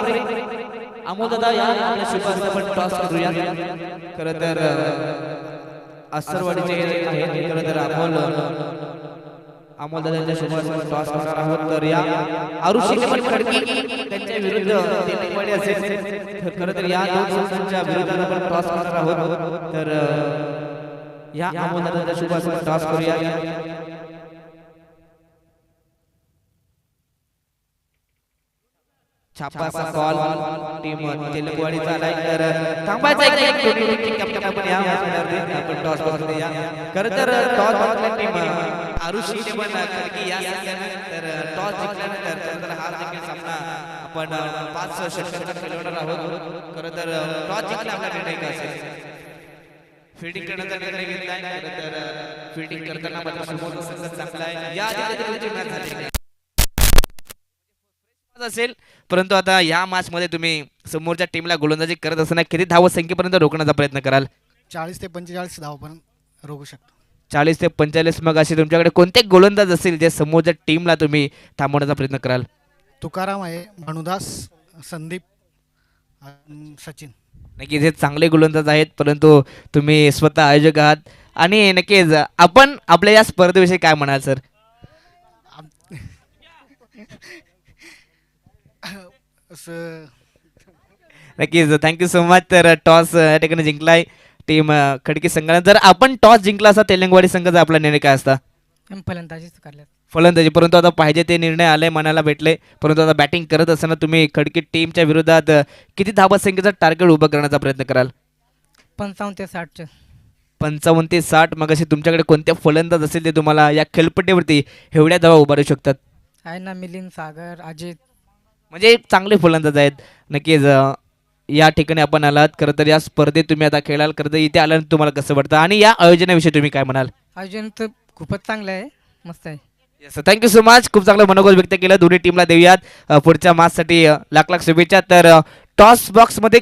अमोलदादा या आपल्या शुभ हस्ते आपण टॉस करूया. खरं तर असरवाडीचे आहेत. खरं तर अमोलदादांच्या शुभ हस्ते आपण टॉस करणार आहोत. तर या आरुषी पण खडकी त्यांच्या विरुद्ध तेलंगवाडी असेल. खरं तर या दोन संघांच्या विरोधात आपण टॉस करणार आहोत. तर या अमोलदादांच्या शुभ हस्ते आपण टॉस करूया. छापाचा कॉल टीम तेलंगवाडीचा आलाय. तर थांबायचं एक दोन्ही कॅप्टन आपण या मॅचमध्ये आपण टॉस बघतो. या खरं तर टॉस बघितला टीम आरुषी पण खडकी या संघाने तर टॉस जिंकल्यानंतर हा देखील सामना आपण 5 षटकांचा खेळवणार आहोत. खरं तर टॉस जिंकला आपला निर्णय काय असेल? फील्डिंग करण्याचा निर्णय घेतलाय. खरं तर फील्डिंग करताना मात्र समोर संघ चांगला आहे. या आधी मॅच झाली असेल परंतु आता या मॅच मध्ये तुम्ही समोरच्या टीमला गोलंदाजी करत असताना किती धाव संख्येपर्यंत रोखण्याचा प्रयत्न कराल? 40 ते 45 धावापर्यंत रोखू शकतो. 40 ते 45. मग असे तुमच्याकडे कोणते गोलंदाज असतील जे समोरच्या टीमला तुम्ही थांबवण्याचा प्रयत्न कराल? तुकाराम आहे, भानुदास, संदीप, सचिन. नक्कीच हे चांगले गोलंदाज आहेत परंतु तुम्ही स्वतः आयोजक आहात आणि नक्कीच आपण आपल्या या स्पर्धेविषयी काय म्हणाल सर? नक्कीच थँक्यू सो मच. तर टॉस या ठिकाणी जिंकलाय टीम खडकी संघाने. जर आपण टॉस जिंकला असता तेलंगवाडी संघाचा आपला निर्णय काय असता? फलंदाजी. परंतु आता पाहिजे ते निर्णय आले, मनाला भेटले. परंतु आता बॅटिंग करत असताना तुम्ही खडकी टीमच्या विरोधात किती धावा संख्येचा टार्गेट उभं करण्याचा प्रयत्न कराल? 55 ते 60. 55 ते 60. मग असे तुमच्याकडे कोणते फलंदाज असेल ते तुम्हाला या खेळपट्टीवरती एवढ्या धावा उभारू शकतात? आहे ना, मिलिंद, सागर, अजित. म्हणजे चांगले फलंदाज आहेत. नक्कीच या ठिकाणी आपण आलात. खरं तर या स्पर्धेत तुम्ही आता खेळाल. खरं तर इथे आल्यानंतर तुम्हाला कसं वाटतं आणि या आयोजनाविषयी तुम्ही काय म्हणाल? आयोजन तर खूपच चांगलं आहे, मस्त आहे. Yes thank you so much. खूप चांगलं मनोगत व्यक्त केलं. दोन्ही टीमला देऊयात पुढच्या मॅचसाठी लाख लाख शुभेच्छा. तर टॉस बॉक्स मध्ये